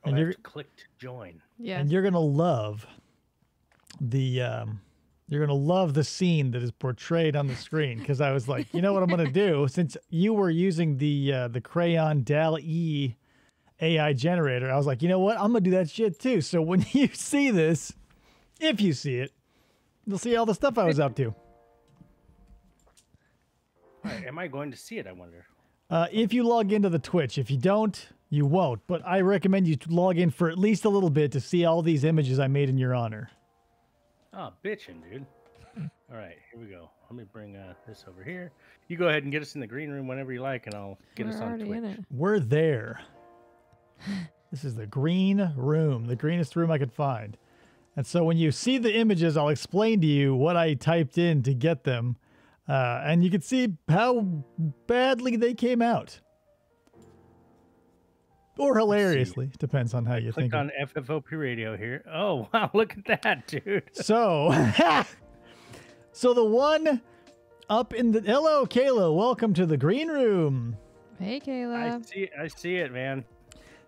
And I have to click to join. Yeah. And you're gonna love the scene that is portrayed on the screen, because I was like, you know what I'm gonna do, since you were using the Crayon DAL-E AI generator, I was like, you know what, I'm gonna do that shit too. So when you see this, if you see it, you'll see all the stuff I was up to. Am I going to see it, I wonder? If you log into the Twitch. If you don't, you won't. But I recommend you log in for at least a little bit to see all these images I made in your honor. Oh, bitching, dude. All right, here we go. Let me bring this over here. You go ahead and get us in the green room whenever you like, and I'll get us on Twitch. We're there. This is the green room, the greenest room I could find. And so when you see the images, I'll explain to you what I typed in to get them. And you can see how badly they came out. Or hilariously, depends on how you think. Click on FFOP radio here. Oh, wow, look at that, dude. So, so the one up in the... Hello, Kayla. Welcome to the green room. Hey, Kayla. I see it, man.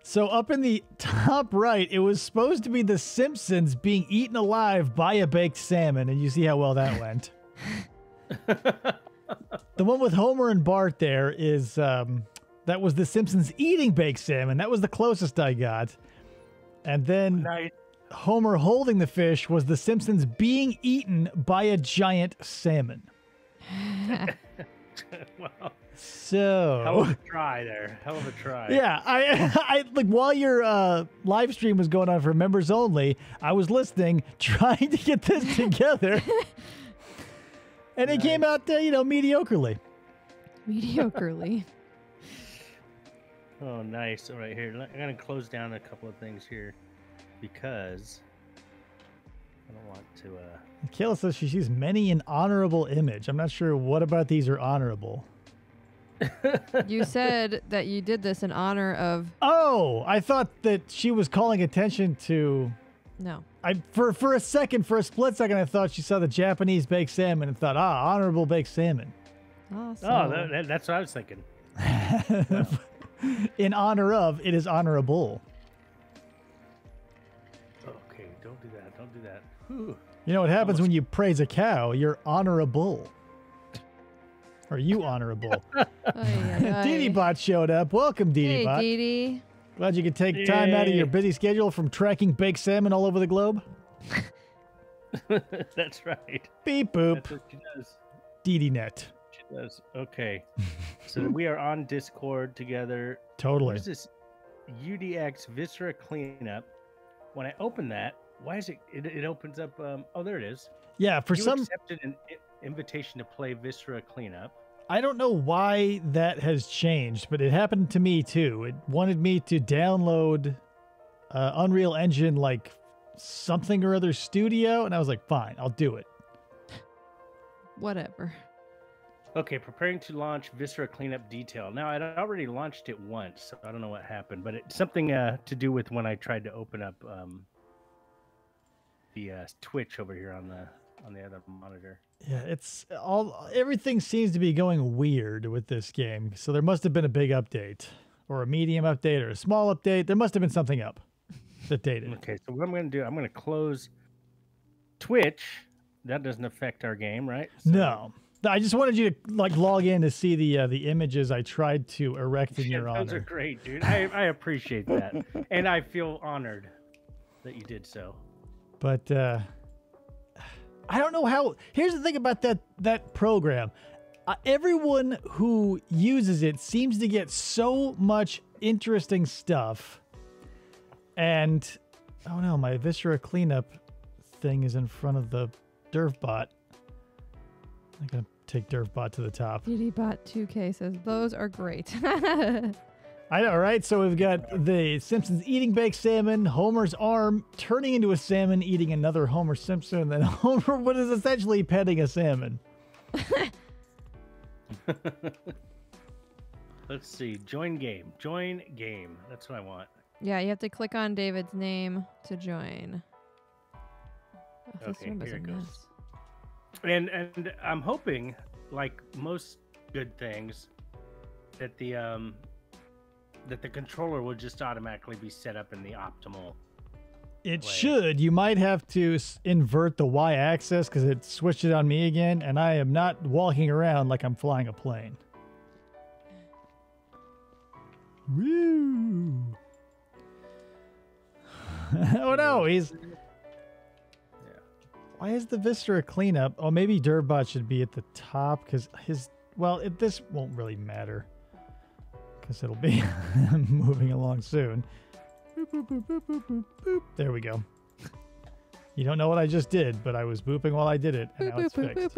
So up in the top right, it was supposed to be the Simpsons being eaten alive by a baked salmon, and you see how well that went. The one with Homer and Bart there is... that was the Simpsons eating baked salmon. That was the closest I got. And then Homer holding the fish was the Simpsons being eaten by a giant salmon. Wow. So hell of a try there. Hell of a try. Yeah, I like while your live stream was going on for members only, I was listening, trying to get this together. And it came out, mediocrely. Mediocrely. Oh, nice. All right, here. I'm going to close down a couple of things here because I don't want to... Kayla says she sees many an honorable image. I'm not sure what about these are honorable. You said that you did this in honor of... Oh, I thought that she was calling attention to... No. For a split second, I thought she saw the Japanese baked salmon and thought, honorable baked salmon. Awesome. Oh, that's what I was thinking. Well. In honor of, it is honorable. Okay, don't do that. Don't do that. Whew. You know what happens when you praise a cow? You're honorable. Or you honorable. DD-Bot showed up. Welcome, DD-Bot. Hey, DD. Glad you could take time out of your busy schedule from tracking baked salmon all over the globe. That's right. Beep boop. That's what she does. DD-Net. She does. Okay. So we are on Discord together. Totally. What is this? UDX Viscera cleanup. When I open that, why is it opens up? Oh, there it is. Yeah, for you some... accepted an invitation to play Viscera cleanup. I don't know why that has changed, but it happened to me too. It wanted me to download Unreal Engine, like something or other studio, and I was like, fine, I'll do it. Whatever. Okay, preparing to launch Viscera cleanup detail. Now, I'd already launched it once, so I don't know what happened, but it's something to do with when I tried to open up the Twitch over here on the other monitor. Yeah, everything seems to be going weird with this game. So there must have been a big update or a medium update or a small update. There must have been something up that dated. Okay, so what I'm going to do, I'm going to close Twitch. That doesn't affect our game, right? So, no. I just wanted you to log in to see the images I tried to erect in your honor. Those are great, dude. I appreciate that. And I feel honored that you did so. But I don't know how. Here's the thing about that program. Everyone who uses it seems to get so much interesting stuff. And oh no, my Viscera cleanup thing is in front of the DervBot. I'm gonna take DervBot to the top. DDBot 2K says those are great. I know, right? So we've got the Simpsons eating baked salmon, Homer's arm turning into a salmon, eating another Homer Simpson, and then Homer what is essentially petting a salmon. Let's see. Join game. Join game. That's what I want. Yeah, you have to click on David's name to join. Oh, okay, here it goes. And I'm hoping, like most good things, that the that the controller will just automatically be set up in the optimal. It way. should. You might have to invert the y-axis because it switched it on me again, and I am not walking around like I'm flying a plane. Woo! Oh no, he's... Yeah. Why is the Viscera cleanup? Oh, maybe Dirbot should be at the top because his... Well, this won't really matter because it'll be moving along soon. Boop, boop, boop, boop, boop, boop, boop. There we go. You don't know what I just did, but I was booping while I did it, and now it's fixed.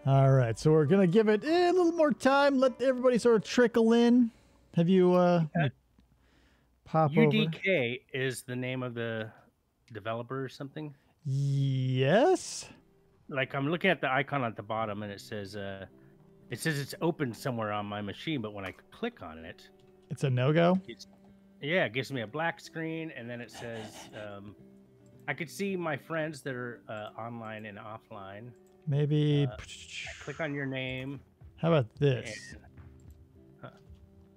All right, so we're gonna give it a little more time. Let everybody sort of trickle in. Have you pop UDK is the name of the developer or something? Yes. Like I'm looking at the icon at the bottom, and it says it's open somewhere on my machine, but when I click on it, it's a no-go. It gives me a black screen, and then it says I could see my friends that are online and offline. Maybe I click on your name. How about this?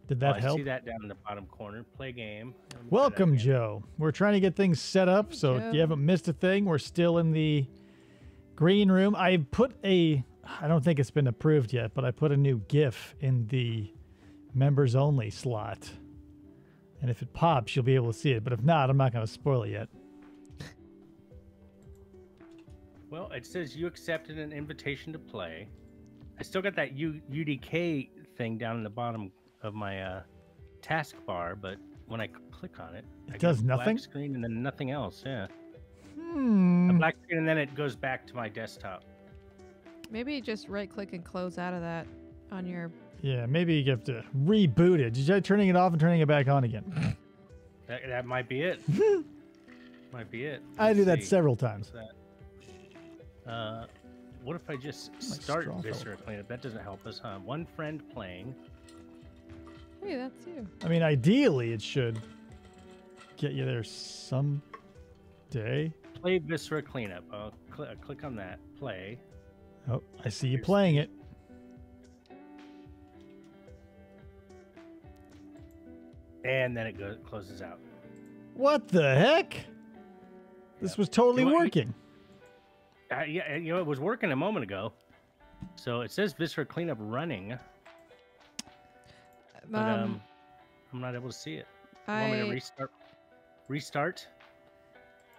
Did that I help? see that down in the bottom corner. Play game. Welcome, Joe. We're trying to get things set up, so if you haven't missed a thing, we're still in the green room. I put I don't think it's been approved yet, but I put a new GIF in the members only slot. And if it pops, you'll be able to see it. But if not, I'm not going to spoil it yet. Well, it says you accepted an invitation to play. I still got that UDK thing down in the bottom of my taskbar, but when I click on it, it does nothing. Black screen and then nothing else. Yeah. A black screen and then it goes back to my desktop. Maybe just right-click and close out of that on your. Yeah, maybe you have to reboot it. Did you try turning it off and turning it back on again? That might be it. Might be it. I do that several times. What if I just start Viscera cleanup? That doesn't help us, huh? One friend playing. Hey, that's you. I mean, ideally, it should get you there someday. Play Viscera cleanup. I'll click on that. Play. Oh, I see you playing it. And then it closes out. What the heck? This was totally working. Yeah, it was working a moment ago. So it says Viscera cleanup running. But I'm not able to see it. Want me to restart?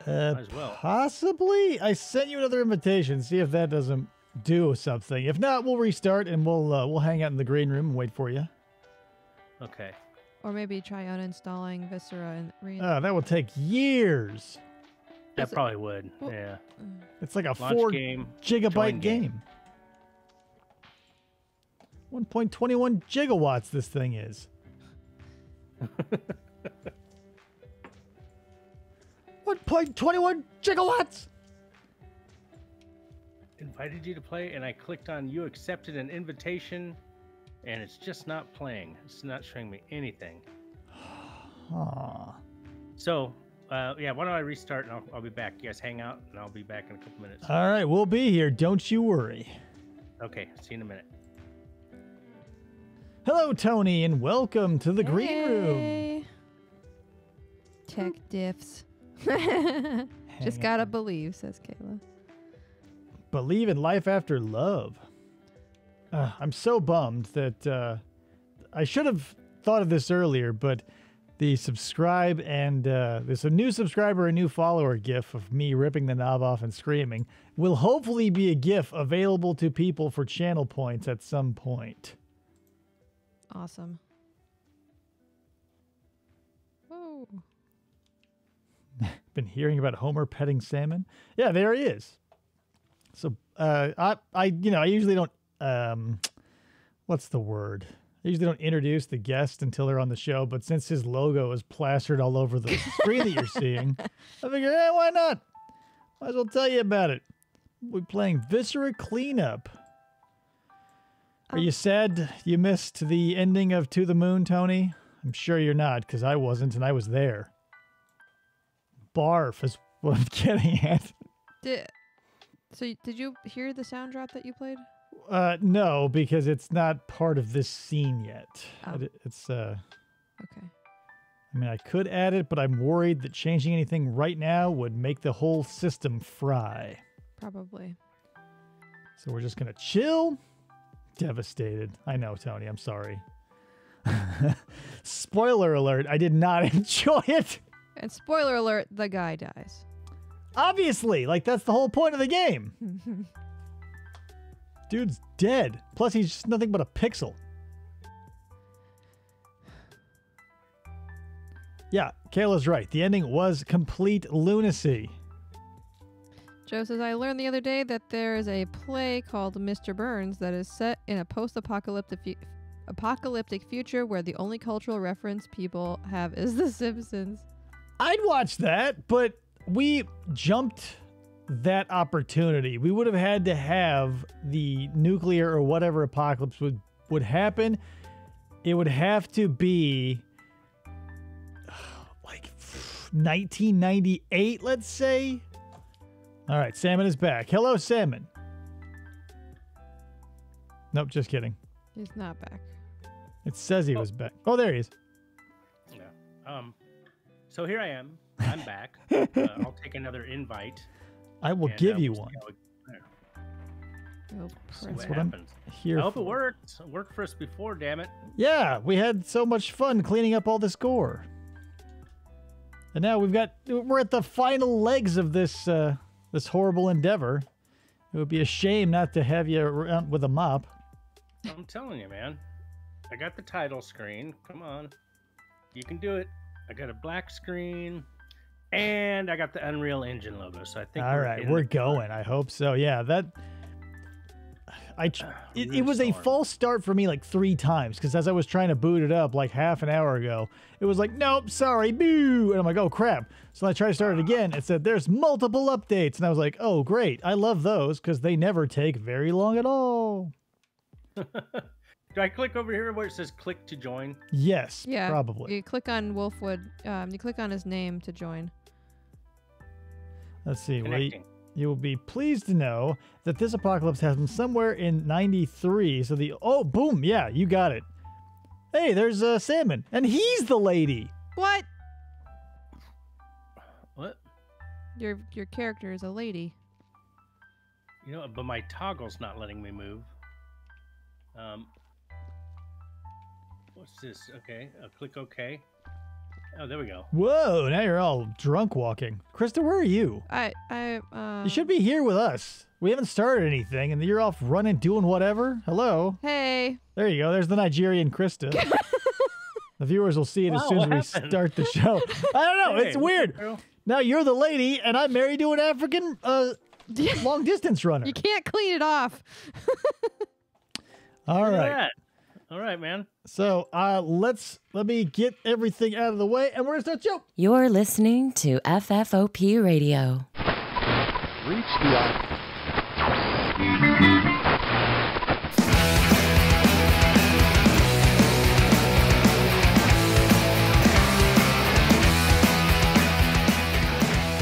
Might as well. Possibly. I sent you another invitation. See if that doesn't do something. If not, we'll restart and we'll hang out in the green room and wait for you. Okay. Or maybe try uninstalling Viscera and that will take years. That probably would. Well, yeah. It's like a Launch 4 game, gigabyte game. 1.21 gigawatts this thing is. 1.21 gigawatts! Invited you to play, and I clicked on you accepted an invitation, and it's just not playing. It's not showing me anything. So, yeah, why don't I restart, and I'll be back. You guys hang out, and I'll be back in a couple minutes. All right, we'll be here. Don't you worry. Okay, see you in a minute. Hello, Tony, and welcome to the green room. Tech diffs. Just gotta believe, says Kayla. Believe in life after love. I'm so bummed that I should have thought of this earlier, but the subscribe and there's a new subscriber, a new follower gif of me ripping the knob off and screaming will hopefully be a gif available to people for channel points at some point. Awesome. Whoa. Been hearing about Homer petting salmon? Yeah, there he is. So I usually don't what's the word? I usually don't introduce the guest until they're on the show, but since his logo is plastered all over the screen that you're seeing, I figure, hey, why not? Might as well tell you about it. We're playing Viscera Cleanup. Are you sad you missed the ending of To the Moon, Tony? I'm sure you're not, because I wasn't, and I was there. Barf is what I'm getting at. Did you hear the sound drop that you played? No, because it's not part of this scene yet. Oh. It's Okay. I mean, I could add it, but I'm worried that changing anything right now would make the whole system fry. Probably. So we're just gonna chill. Devastated. I know, Tony. I'm sorry. Spoiler alert, I did not enjoy it. And spoiler alert, the guy dies. Obviously, like that's the whole point of the game. Dude's dead. Plus, he's just nothing but a pixel. Yeah, Kayla's right. The ending was complete lunacy. Joe says, I learned the other day that there is a play called Mr. Burns that is set in a post-apocalyptic future where the only cultural reference people have is The Simpsons. I'd watch that, but we jumped that opportunity. We would have had to have the nuclear or whatever apocalypse would happen. It would have to be like 1998, let's say. All right, Salmon is back. Hello, Salmon. Nope, just kidding. He's not back. It says he was back. Oh, there he is. Yeah. So here I am. I'm back. I'll take another invite. I will give you one. Oh, See press what I'm happens. here I hope it for. worked. It worked for us before, damn it. Yeah, we had so much fun cleaning up all this gore. And now we're at the final legs of this this horrible endeavor. It would be a shame not to have you around with a mop. I'm telling you, man. I got the title screen. Come on. You can do it. I got a black screen. And I got the Unreal Engine logo. So I think All right, we're going. I hope so. Yeah, it was a false start for me like 3 times because as I was trying to boot it up like half an hour ago, it was like, nope, sorry, boo. And I'm like, oh, crap. So I tried to start it again. It said there's multiple updates. And I was like, oh, great. I love those because they never take very long at all. Do I click over here where it says click to join? Yes, Yeah, probably. You click on Wolfwood. You click on his name to join. Let's see. Connecting. You will be pleased to know that this apocalypse happened somewhere in 93. So oh, boom. Yeah, you got it. Hey, there's Salmon. And he's the lady. What? What? Your character is a lady. You know, but my toggle's not letting me move. What's this? Okay, I'll click OK. Oh, there we go. Whoa, now you're all drunk walking. Krista, where are you? You should be here with us. We haven't started anything, and you're off running, doing whatever. Hello. Hey. There you go. There's the Nigerian Krista. The viewers will see it as soon as we start the show. I don't know. Hey, it's weird. Now you're the lady, and I'm married to an African long distance runner. You can't clean it off. All Look at right. that. All right, man. So let me get everything out of the way, and we're gonna start the show. You're listening to FFOP Radio. Reach the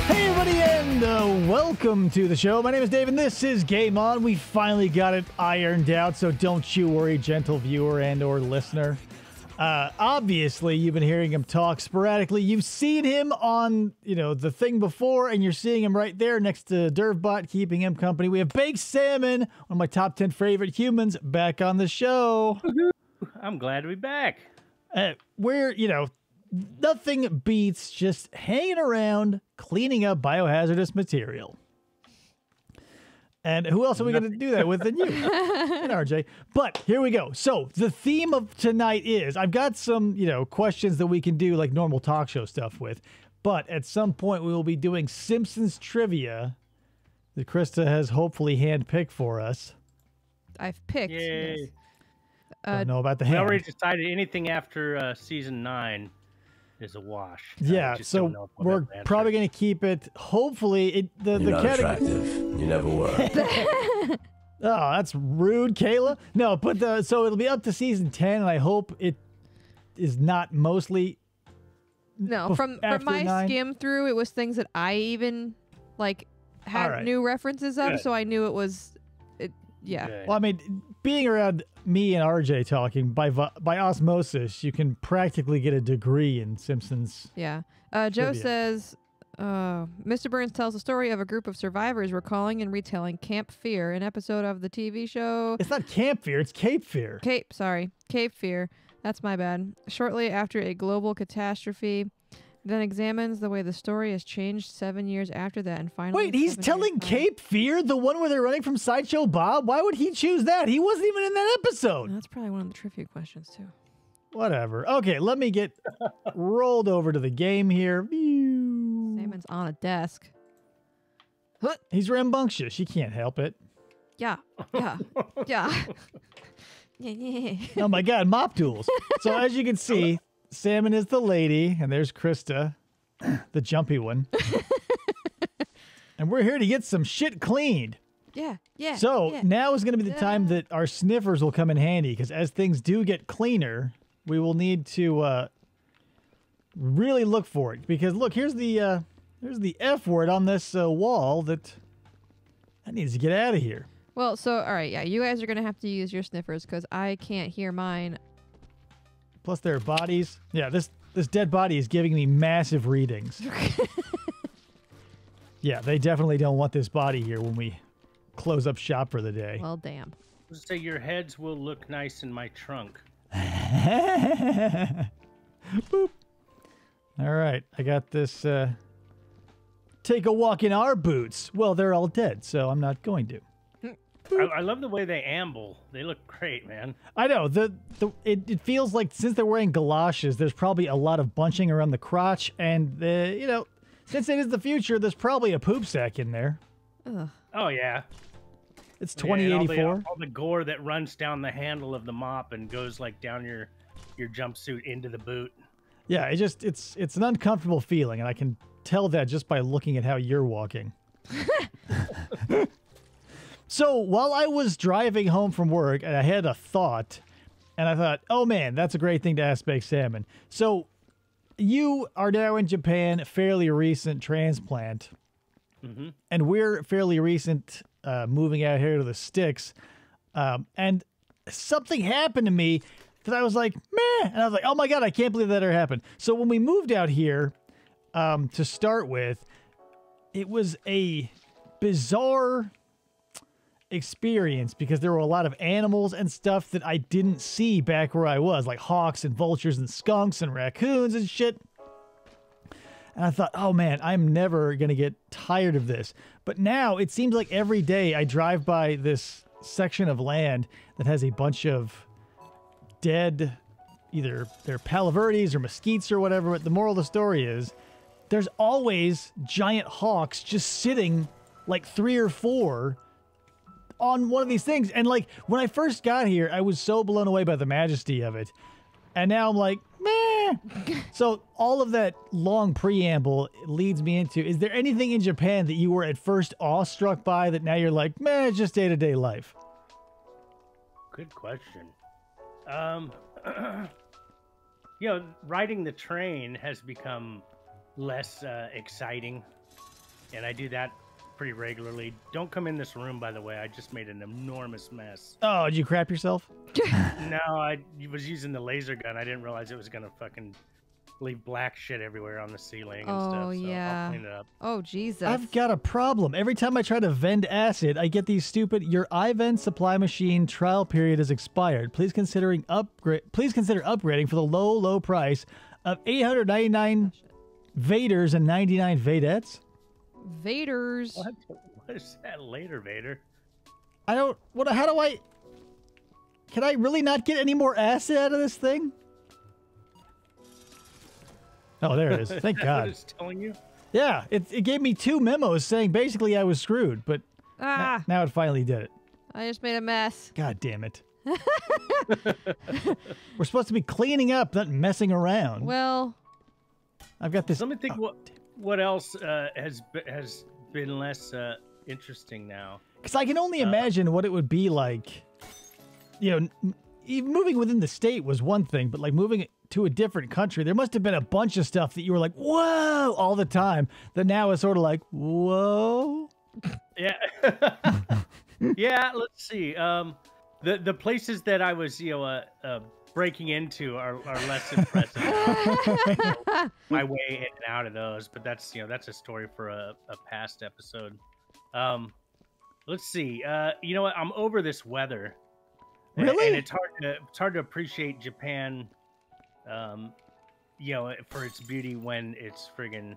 Hey everybody, and welcome to the show. My name is Dave, and this is Game On. We finally got it ironed out, so don't you worry, gentle viewer and or listener. Obviously, you've been hearing him talk sporadically. You've seen him on, the thing before, and you're seeing him right there next to Dervbot, keeping him company. We have Baked Salmon, one of my top 10 favorite humans, back on the show. I'm glad to be back. We're, nothing beats just hanging around, cleaning up biohazardous material. And who else are we going to do that with than you and RJ? But here we go. So the theme of tonight is, I've got some, questions that we can do like normal talk show stuff with. But at some point we will be doing Simpsons trivia that Krista has hopefully handpicked for us. I've picked. Yay. Yes. Don't know about the We hand. already decided anything after season 9 is a wash. Yeah, We just don't know so if we'll we're have to answer probably it. going to keep it, hopefully, You're not attractive. You never were. Oh, that's rude, Kayla. No, but so it'll be up to season 10, and I hope it is not mostly. No, from my 9. skim through, it was things that I even had All right. new references of, Good. so I knew it was Yeah. Okay. Well, I mean, being around me and RJ talking by osmosis, you can practically get a degree in Simpsons. Yeah. Joe Trivia. says, Mr. Burns tells the story of a group of survivors recalling and retelling Camp Fear, an episode of the TV show It's not Camp Fear, it's Cape Fear. Cape Fear. That's my bad. Shortly after a global catastrophe, then examines the way the story has changed 7 years after that and finally... Wait, he's 7 years telling on. Cape Fear, the one where they're running from Sideshow Bob? Why would he choose that? He wasn't even in that episode. That's probably one of the trivia questions, too. Whatever. Okay, let me get rolled over to the game here. Salmon's on a desk. He's rambunctious. He can't help it. Yeah. Yeah. Yeah. Yeah. Oh my God, mop tools. So as you can see, Salmon is the lady, and there's Krista, the jumpy one. And we're here to get some shit cleaned. Yeah. Yeah. So yeah. now is going to be the time that our sniffers will come in handy, because as things do get cleaner, we will need to really look for it. Because look, here's the F word on this wall that needs to get out of here. Well, so, all right, yeah, you guys are going to have to use your sniffers because I can't hear mine. Plus their bodies. Yeah, this dead body is giving me massive readings. Yeah, they definitely don't want this body here when we close up shop for the day. Well, damn. So your heads will look nice in my trunk. Boop. All right, I got this. Take a walk in our boots. Well, they're all dead, so I'm not going to. I love the way they amble. They look great, man. I know. It feels like since they're wearing galoshes, there's probably a lot of bunching around the crotch, and since it is the future, there's probably a poop sack in there. Ugh. Oh yeah. It's Yeah, and 2084. all the gore that runs down the handle of the mop and goes like down your jumpsuit into the boot. Yeah, it's an uncomfortable feeling, and I can tell that just by looking at how you're walking. So while I was driving home from work, I had a thought, and I thought, oh man, that's a great thing to ask Baked Salmon. So you are now in Japan, fairly recent transplant, and we're fairly recent moving out here to the sticks, and something happened to me that I was like, meh, and I was like, oh my God, I can't believe that ever happened. So when we moved out here, to start with, it was a bizarre experience because there were a lot of animals and stuff that I didn't see back where I was, like hawks and vultures and skunks and raccoons and shit. And I thought, oh man, I'm never going to get tired of this. But now it seems like every day I drive by this section of land that has a bunch of dead, either they're paloverdes or mesquites or whatever, but the moral of the story is there's always giant hawks just sitting like 3 or 4 on one of these things. And like when I first got here, I was so blown away by the majesty of it. And now I'm like, meh. So all of that long preamble leads me into, is there anything in Japan that you were at first awestruck by that now you're like, meh, it's just day-to-day life? Good question. Riding the train has become less exciting, and I do that pretty regularly. Don't come in this room, by the way. I just made an enormous mess. Oh, did you crap yourself? No, I was using the laser gun. I didn't realize it was gonna fucking leave black shit everywhere on the ceiling and stuff. So yeah. I'll clean it up. Oh, Jesus. I've got a problem. Every time I try to vend acid, I get these stupid, your iVend supply machine trial period is expired. Please consider upgrading for the low price of 899 Vaders and 99 Vadettes. Vaders. What is that later, Vader? How do I... Can I really not get any more acid out of this thing? Oh, there it is. Thank God. What it's telling you? Yeah, it gave me 2 memos saying basically I was screwed, but now it finally did it. I just made a mess. God damn it. We're supposed to be cleaning up, not messing around. Well, I've got this... Let me think what else has been less interesting now. Because I can only imagine what it would be like, even moving within the state was one thing, but like moving to a different country, there must have been a bunch of stuff that you were like, whoa, all the time, that now is sort of like, whoa. Yeah. Yeah, let's see. The places that I was, breaking into are less impressive. My way in and out of those, but that's a story for a past episode. Let's see. You know what? I'm over this weather. Really? And it's hard to appreciate Japan, for its beauty when it's friggin'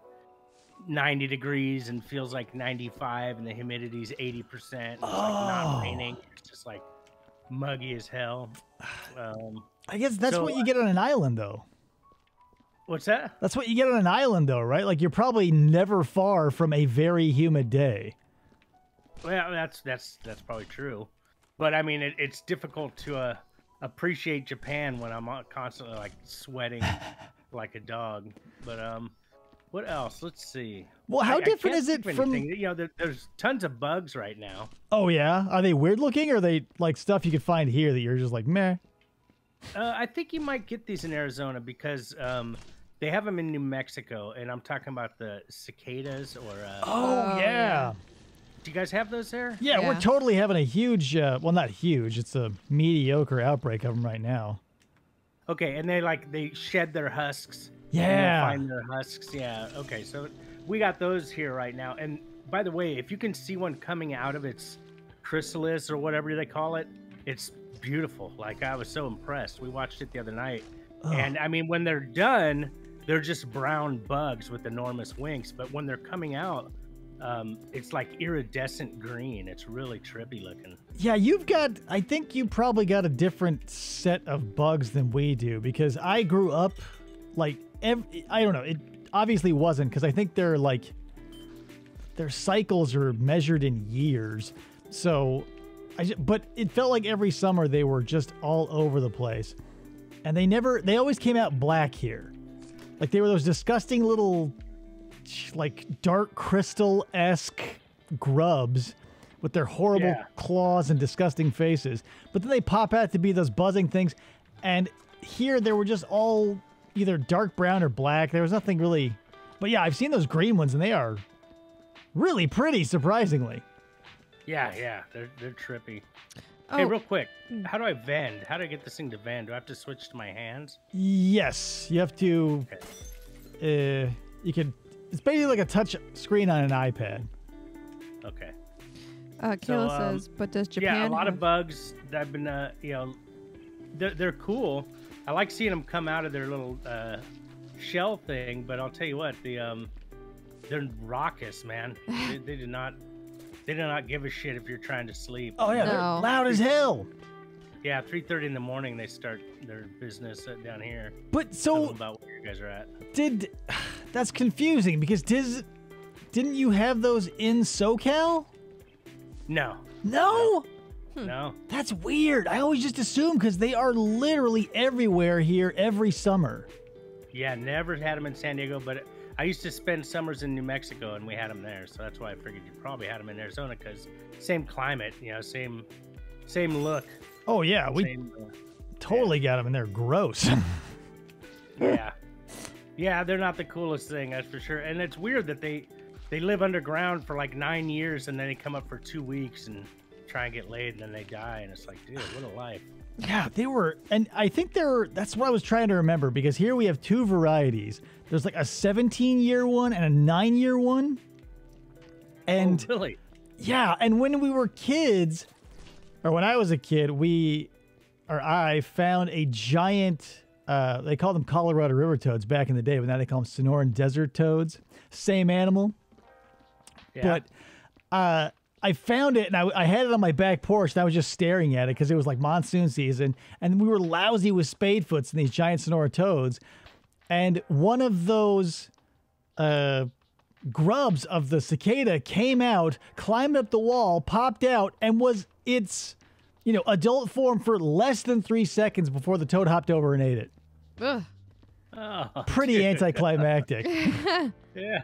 90 degrees and feels like 95 and the humidity's 80%. It's like not raining. It's just like muggy as hell. I guess that's what you get on an island, though. What's that? That's what you get on an island, though, right? Like, you're probably never far from a very humid day. Well, that's probably true. But, I mean, it's difficult to appreciate Japan when I'm constantly, like, sweating like a dog. But, what else? Let's see. Well, how different is it from... there's tons of bugs right now. Oh, yeah? Are they weird looking, or are they, like, stuff you could find here that you're just like, meh? I think you might get these in Arizona because they have them in New Mexico, and I'm talking about the cicadas or... oh, yeah. Do you guys have those there? Yeah, we're totally having a huge... well, not huge. It's a mediocre outbreak of them right now. Okay, and they shed their husks. Yeah. Find their husks. Yeah. Okay, so we got those here right now. And by the way, if you can see one coming out of its chrysalis or whatever they call it, it's beautiful. Like, I was so impressed. We watched it the other night. Oh. And I mean, when they're done, they're just brown bugs with enormous wings. But when they're coming out, it's like iridescent green. It's really trippy looking. Yeah, I think you probably got a different set of bugs than we do, because I grew up like, I don't know, it obviously wasn't, because I think their cycles are measured in years. So, but it felt like every summer they were just all over the place. And they always came out black here. Like, they were those disgusting little, like, dark Crystal-esque grubs with their horrible claws and disgusting faces. But then they pop out to be those buzzing things. And here they were just all either dark brown or black. There was nothing really... But yeah, I've seen those green ones, and they are really pretty, surprisingly. Yeah, they're trippy. Oh. Hey, real quick, how do I vend? How do I get this thing to vend? Do I have to switch to my hands? Yes, you have to... Okay. You can... It's basically like a touch screen on an iPad. Okay. Kayla says, but does Japan... Yeah, a lot of bugs that I've been, they're cool. I like seeing them come out of their little shell thing, but I'll tell you what, they're raucous, man. They do not give a shit if you're trying to sleep. Oh yeah, they're loud as hell. Yeah, 3:30 in the morning they start their business down here. But so about where you guys are at. That's confusing, because didn't you have those in SoCal? No. No. That's weird. I always just assume, because they are literally everywhere here every summer. Yeah, never had them in San Diego, but I used to spend summers in New Mexico, and we had them there. So that's why I figured you probably had them in Arizona, because same climate, same look. Oh, yeah. We totally got them, and they're gross. Yeah, they're not the coolest thing, that's for sure. And it's weird that they live underground for like 9 years, and then they come up for 2 weeks and try and get laid, and then they die, and it's like, dude, what a life. Yeah, they were, and I think that's what I was trying to remember, because here we have two varieties. There's like a 17-year one and a 9-year one. And oh, really? Yeah, and when we were kids, or when I was a kid, I found a giant, they called them Colorado river toads back in the day, but now they call them Sonoran desert toads. Same animal. Yeah. But I found it, and I had it on my back porch, and I was just staring at it because it was like monsoon season, and we were lousy with spadefoots and these giant Sonora toads. And one of those grubs of the cicada came out, climbed up the wall, popped out, and was its, adult form for less than 3 seconds before the toad hopped over and ate it. Ugh. Oh, pretty anticlimactic. Yeah.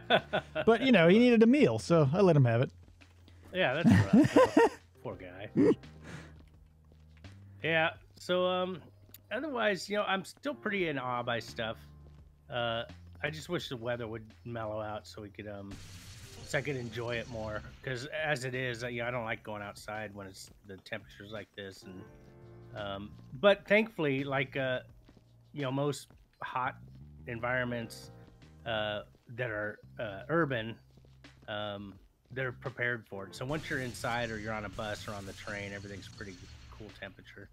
But, he needed a meal, so I let him have it. Yeah, that's rough. Poor guy. Yeah, so otherwise, I'm still pretty in awe by stuff. I just wish the weather would mellow out so we could so I could enjoy it more. Because as it is, I don't like going outside when it's the temperatures like this. And but thankfully, like most hot environments that are urban, they're prepared for it. So once you're inside or you're on a bus or on the train, everything's pretty cool temperature.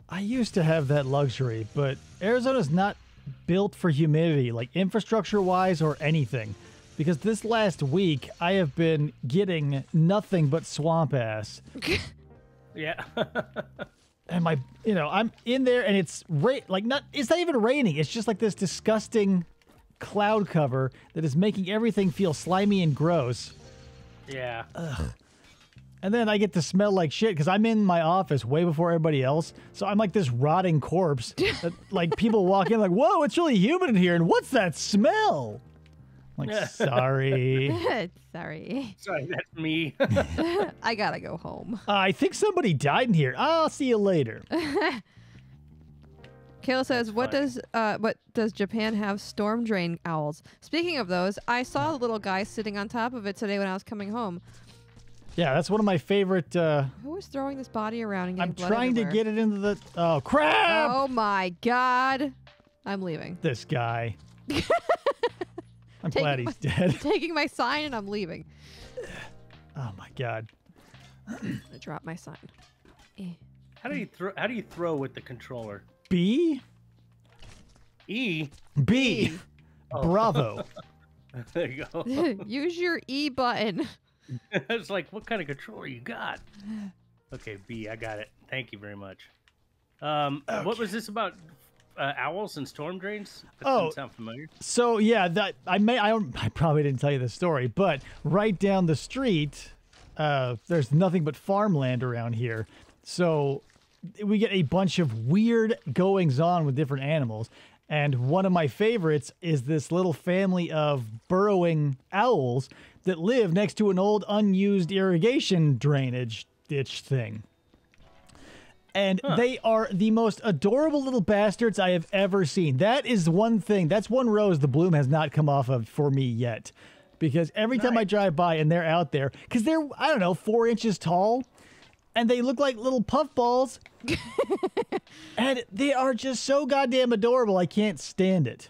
I used to have that luxury, but Arizona's not built for humidity, like infrastructure-wise or anything. Because this last week, I have been getting nothing but swamp ass. Yeah. And I'm in there, and it's it's not even raining. It's just like this disgusting cloud cover that is making everything feel slimy and gross. Yeah. Ugh. And then I get to smell like shit because I'm in my office way before everybody else. So I'm like this rotting corpse that like people walk in like, whoa, it's really humid in here. And what's that smell? I'm like, sorry. Sorry. Sorry, that's me. I gotta go home. I think somebody died in here. I'll see you later. Kayla says, what does Japan have storm drain owls? Speaking of those, I saw a little guy sitting on top of it today when I was coming home. Yeah, that's one of my favorite. Who is throwing this body around and getting I'm blood trying everywhere? to get it into the. Oh, crap! Oh my god. I'm leaving. This guy. I'm glad he's dead. Taking my sign and I'm leaving. Oh my god. I dropped my sign. How do you throw with the controller? B? E? B. Oh. Bravo. There you go. Use your E button. It's like, what kind of controller you got? Okay, B, I got it. Thank you very much. Okay. What was this about? Owls and storm drains? That doesn't sound familiar. So yeah, that I probably didn't tell you the story, but right down the street, there's nothing but farmland around here. So we get a bunch of weird goings on with different animals. And one of my favorites is this little family of burrowing owls that live next to an old unused irrigation drainage ditch thing. And they are the most adorable little bastards I have ever seen. That is one thing. That's one rose the bloom has not come off of for me yet. Because every time I drive by and they're out there, because they're, 4 inches tall, and they look like little puffballs. And they are just so goddamn adorable, I can't stand it.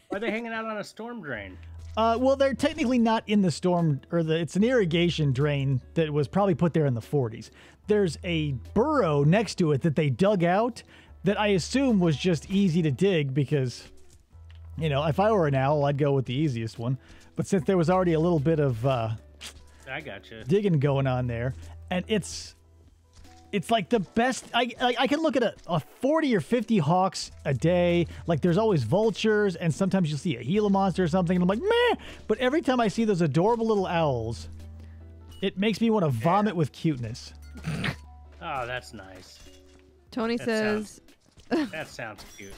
Why are they hanging out on a storm drain? Well, they're technically not in the storm, it's an irrigation drain that was probably put there in the 40s. There's a burrow next to it that they dug out that I assume was just easy to dig because, if I were an owl, I'd go with the easiest one. But since there was already a little bit of I gotcha. digging going on there, and it's like the best. I can look at a 40 or 50 hawks a day. Like there's always vultures, and sometimes you'll see a Gila monster or something, and I'm like, meh. But every time I see those adorable little owls, it makes me want to vomit with cuteness. Oh, that's nice. Tony says... That sounds cute.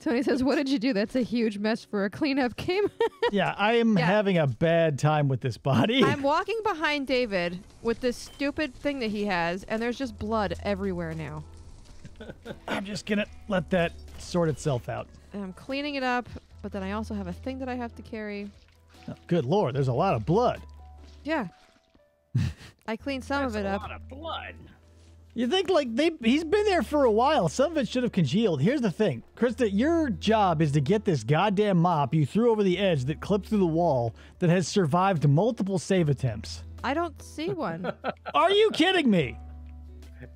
Tony says, what did you do? That's a huge mess for a cleanup game. Yeah, I am having a bad time with this body. I'm walking behind David with this stupid thing that he has, and there's just blood everywhere now. I'm just going to let that sort itself out. And I'm cleaning it up, but then I also have a thing that I have to carry. Oh, good Lord, there's a lot of blood. Yeah. I cleaned some of it up. That's a lot of blood. You think he's been there for a while. Some of it should have congealed. Here's the thing. Krista, your job is to get this goddamn mop you threw over the edge that clipped through the wall that has survived multiple save attempts. I don't see one. Are you kidding me?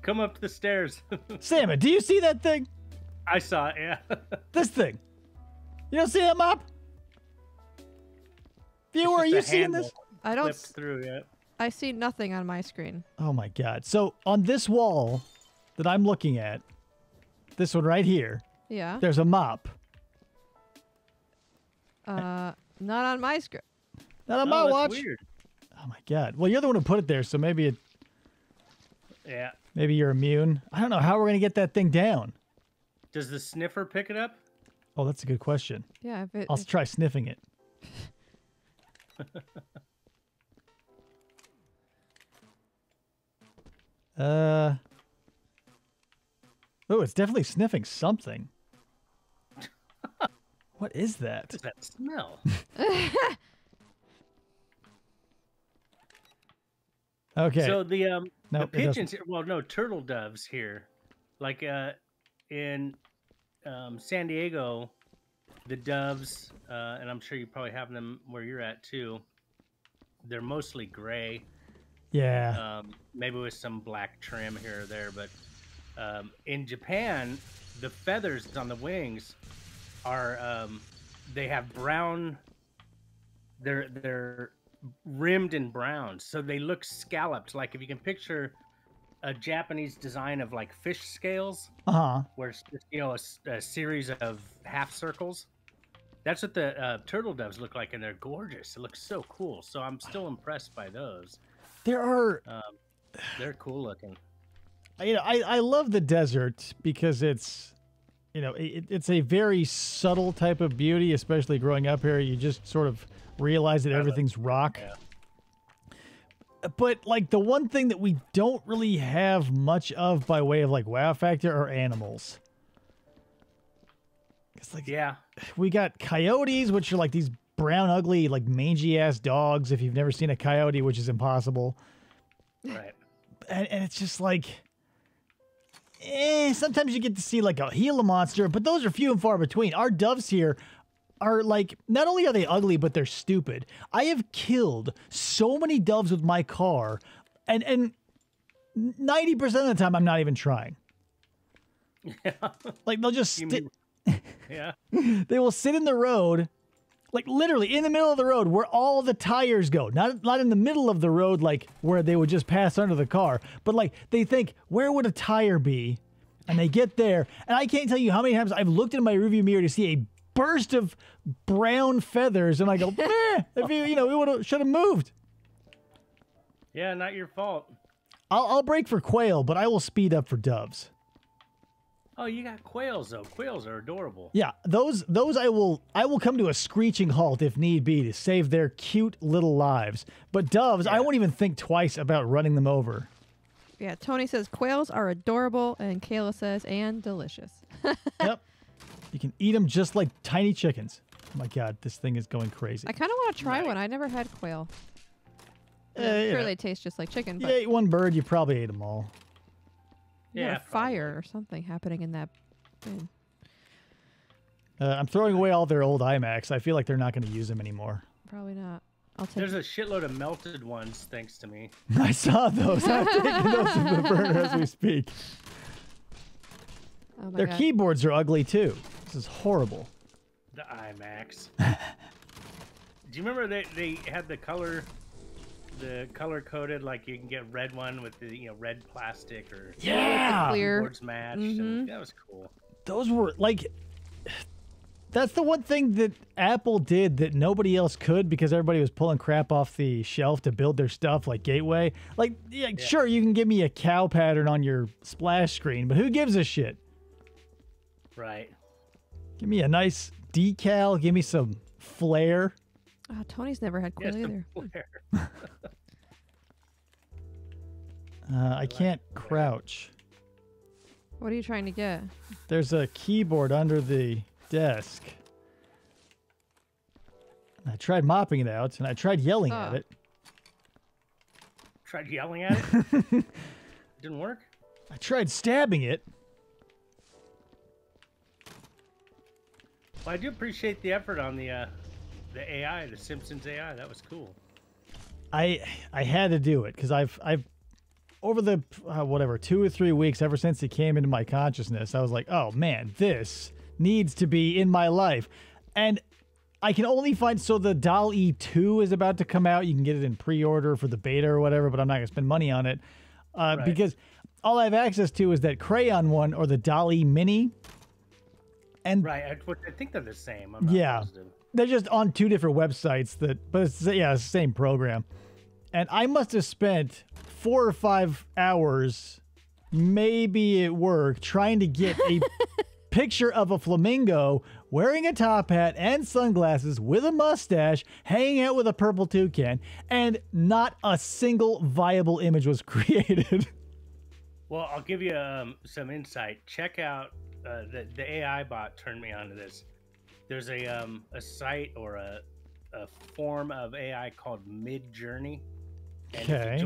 Come up the stairs. Salmon, do you see that thing? I saw it, yeah. This thing. You don't see that mop? Viewer, are you seeing this? I don't. Flipped through yet. I see nothing on my screen. Oh my god. So on this wall that I'm looking at, this one right here, Yeah. there's a mop. Not on my screen. Not on my that's watch. Weird. Oh my god. Well, you're the one who put it there, so maybe Yeah. maybe you're immune. I don't know how we're gonna get that thing down. Does the sniffer pick it up? Oh, that's a good question. Yeah. I'll try sniffing it. Oh, it's definitely sniffing something. What is that? What does that smell? Okay. So the No, the it doesn't. pigeons here, well, no, turtle doves here, like in San Diego, the doves, and I'm sure you probably have them where you're at too. They're mostly gray, Yeah. maybe with some black trim here or there. But in Japan, the feathers on the wings are they have brown. They're rimmed in brown, so they look scalloped. Like if you can picture a Japanese design of like fish scales, where it's just, a series of half circles. That's what the turtle doves look like, and they're gorgeous. It looks so cool. So I'm still impressed by those. There are. They're cool looking. I love the desert because it's, it's a very subtle type of beauty, especially growing up here. You just sort of realize that everything's rock. Yeah. But like the one thing that we don't really have much of by way of like wow factor are animals. It's like, Yeah. we got coyotes, which are like these brown, ugly, like mangy ass dogs. If you've never seen a coyote, which is impossible. Right. And it's just like, sometimes you get to see like a Gila monster, but those are few and far between. Our doves here are like, not only are they ugly, but they're stupid. I have killed so many doves with my car, and 90% of the time I'm not even trying. Yeah. Like they'll just Yeah. they will sit in the road, like literally in the middle of the road where all the tires go. Not in the middle of the road, like where they would just pass under the car, but like they think, where would a tire be? And they get there, and I can't tell you how many times I've looked in my rearview mirror to see a burst of brown feathers, and I go, if we should have moved. Yeah, not your fault. I'll brake for quail, but I will speed up for doves. Oh, you got quails though. Quails are adorable. Yeah, those I will come to a screeching halt if need be to save their cute little lives. But doves, I won't even think twice about running them over. Yeah, Tony says quails are adorable, and Kayla says, and delicious. Yep. You can eat them just like tiny chickens. Oh my God, this thing is going crazy. I kind of want to try one. I never had quail. I'm sure they taste just like chicken. You But ate one bird, you probably ate them all. you got Yeah, a fire or something happening in that bin. I'm throwing away all their old iMacs. I feel like they're not going to use them anymore. Probably not. I'll take There's a shitload of melted ones, thanks to me. I saw those. I'm taking those from the burner as we speak. Oh my Their God. keyboards are ugly too. This is horrible. The IMAX. Do you remember they had the color coded, like you can get red one with the red plastic or Yeah. Clear. keyboards matched. And that was cool. Those were like, that's the one thing that Apple did that nobody else could, because everybody was pulling crap off the shelf to build their stuff, like Gateway. Like, sure, you can give me a cow pattern on your splash screen, but who gives a shit? Right. Give me a nice decal. Give me some flair. Oh, Tony's never had quail either. I can't crouch. What are you trying to get? There's a keyboard under the desk. I tried mopping it out, and I tried yelling at it. Tried yelling at it. Didn't work. I tried stabbing it. Well, I do appreciate the effort on the AI, the Simpsons AI. That was cool. I had to do it because I've over the 2 or 3 weeks ever since it came into my consciousness, I was like, oh man, this needs to be in my life. And I can only find, so the DALL-E 2 is about to come out. You can get it in pre-order for the beta or whatever, but I'm not gonna spend money on it because all I have access to is that crayon one or the DALL-E Mini. And right, I think they're the same. I'm not positive. They're just on 2 different websites but it's the same program. And I must have spent 4 or 5 hours, maybe at work, trying to get a picture of a flamingo wearing a top hat and sunglasses with a mustache, hanging out with a purple toucan, and not a single viable image was created. Well, I'll give you some insight. Check out the AI bot turned me onto this. There's a site or a form of AI called Midjourney. And if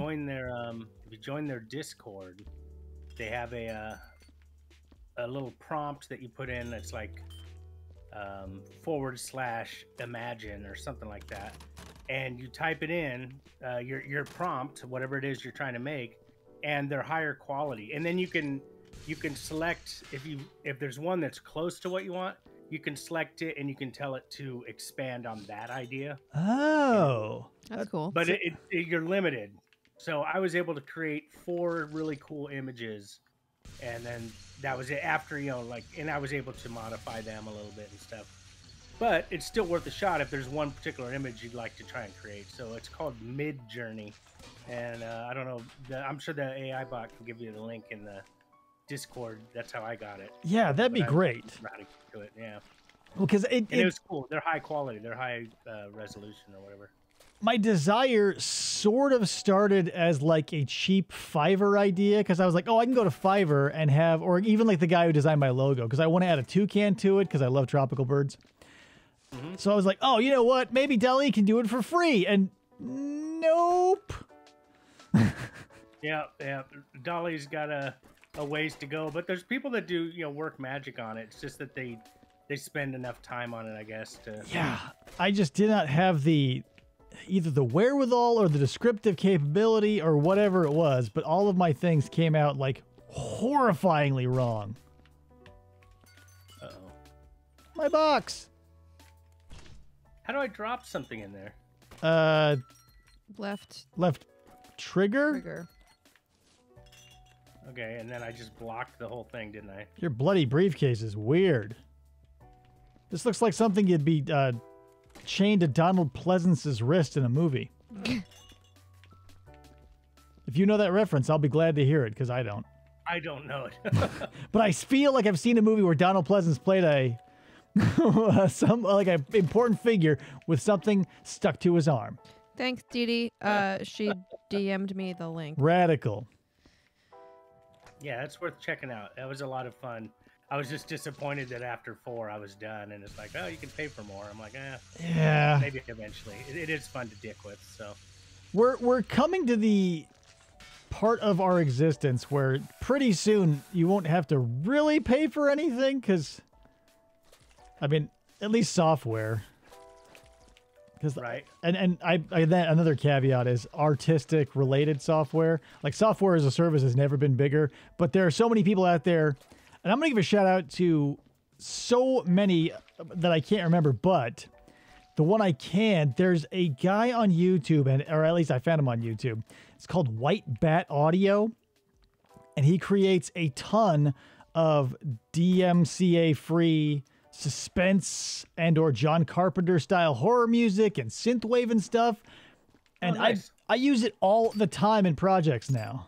you join their Discord, they have a little prompt that you put in that's like /imagine or something like that, and you type it in, your prompt, whatever it is you're trying to make, and they're higher quality, and then you can select if there's one that's close to what you want, you can select it and you can tell it to expand on that idea. Oh, That's cool. But you're limited. So I was able to create 4 really cool images, and then that was it. After, and I was able to modify them a little bit and stuff. But it's still worth a shot if there's one particular image you'd like to try and create. So it's called Mid Journey, and I don't know. I'm sure the AI bot can give you the link in the Discord. That's how I got it. Yeah, that'd be great. To it, yeah. Well, because it was cool. They're high quality. They're high resolution or whatever. My desire sort of started as like a cheap Fiverr idea, because I was like, oh, I can go to Fiverr and have, or even like the guy who designed my logo, because I want to add a toucan to it because I love tropical birds. Mm-hmm. So I was like, oh, you know what? Maybe Dali can do it for free. And nope. Yeah. Dolly's got a ways to go, but there's people that do, work magic on it. It's just that they spend enough time on it, I guess. Yeah, I just did not have either the wherewithal or the descriptive capability or whatever it was, but all of my things came out like horrifyingly wrong. Uh-oh. My box. How do I drop something in there? Left trigger. Okay, and then I just blocked the whole thing, didn't I? Your bloody briefcase is weird. This looks like something you'd be chained to Donald Pleasance's wrist in a movie. If you know that reference, I'll be glad to hear it, because I don't. I don't know it. But I feel like I've seen a movie where Donald Pleasance played an important figure with something stuck to his arm. Thanks, Dee Dee. She DM'd me the link. Radical. Yeah, it's worth checking out. That was a lot of fun. I was just disappointed that after 4 I was done, and it's like, oh, you can pay for more. I'm like, yeah, maybe eventually. It is fun to dick with. So we're coming to the part of our existence where pretty soon you won't have to really pay for anything, because I mean, at least software. Right. And I then another caveat is artistic related software. Like software as a service has never been bigger, but there are so many people out there, and I'm going to give a shout out to so many that I can't remember, but the one I can, there's a guy on YouTube, or at least I found him on YouTube. It's called White Bat Audio, and he creates a ton of DMCA free suspense and or John Carpenter style horror music and synthwave and stuff. And nice. I use it all the time in projects now.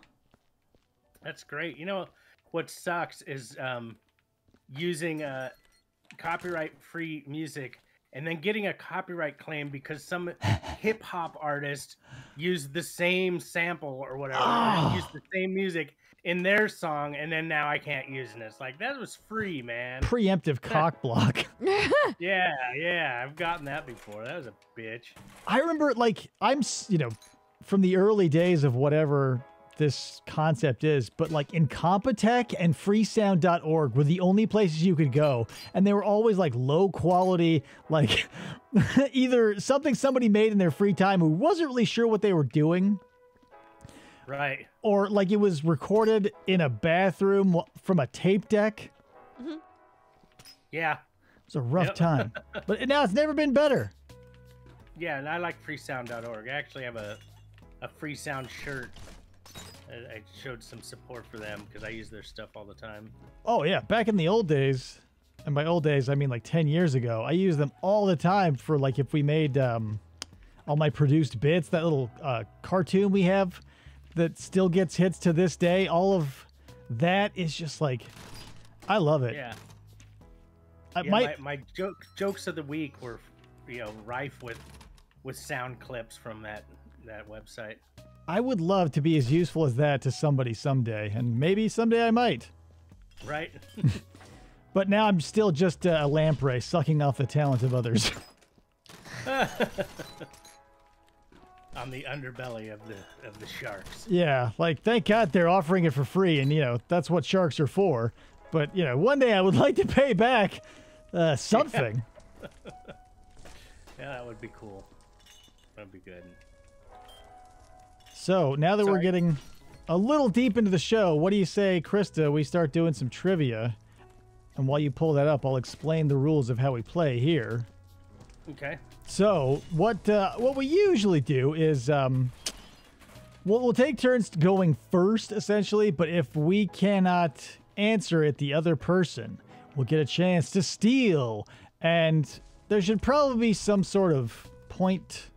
That's great. You know what sucks is using copyright free music and then getting a copyright claim because some hip hop artist used the same sample or whatever and used the same music in their song, and then now I can't use it. It's like, that was free, man. Preemptive cock block. Yeah, I've gotten that before. That was a bitch. I remember, like, I'm, from the early days of whatever this concept is, but like Incompetech and freesound.org were the only places you could go, and they were always like low quality, like either something somebody made in their free time who wasn't really sure what they were doing. Right. Or like it was recorded in a bathroom from a tape deck. Mm-hmm. Yeah. It was a rough time. But now it's never been better. Yeah, and I like freesound.org. I actually have a free sound shirt. I showed some support for them because I use their stuff all the time. Oh, yeah. Back in the old days, and by old days, I mean like 10 years ago, I used them all the time for like if we made all my produced bits, that little cartoon we have that still gets hits to this day. All of that is just like, I love it. Yeah. My jokes of the week were, rife with sound clips from that website. I would love to be as useful as that to somebody someday, and maybe someday I might. Right. But now I'm still just a lamprey sucking off the talent of others. on the underbelly of the sharks. Yeah, like thank God they're offering it for free, and that's what sharks are for. But one day I would like to pay back something. Yeah, that would be cool. That'd be good. So now that we're getting a little deep into the show, what do you say, Krista? We start doing some trivia, and while you pull that up, I'll explain the rules of how we play here. Okay. So what we usually do is we'll take turns going first, essentially. But if we cannot answer it, the other person will get a chance to steal, and there should probably be some sort of point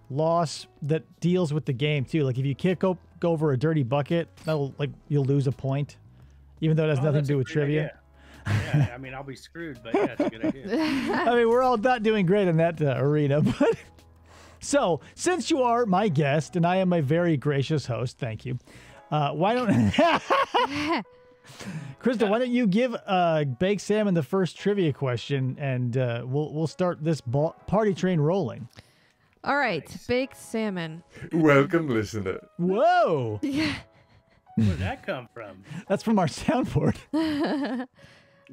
loss that deals with the game too. Like if you go over a dirty bucket, you'll lose a point, even though it has nothing to do with trivia. Idea. Yeah, I mean, I'll be screwed, but yeah, it's a good idea. I mean, we're all not doing great in that arena, but so since you are my guest and I am a very gracious host, thank you. Why don't Krista? Why don't you give Baked Salmon the first trivia question, and we'll start this party train rolling. All right, Nice. Baked Salmon. Welcome, listener. Whoa, Yeah. Where did that come from? that's from our soundboard.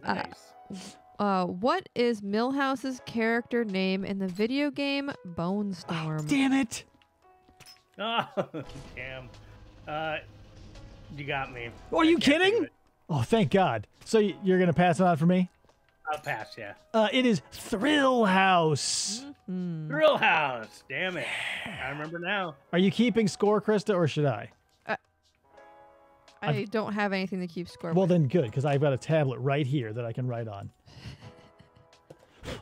Nice. What is Milhouse's character name in the video game Bone Storm? Damn it! Oh, damn. You got me. Are you I can't think of kidding? it. Oh, thank God. So you're gonna pass it on for me? I'll pass, yeah. It is Thrill House. Thrill House. Damn it. I remember now. Are you keeping score, Krista, or should I? I don't have anything to keep score Well, with. then good, because I've got a tablet right here that I can write on.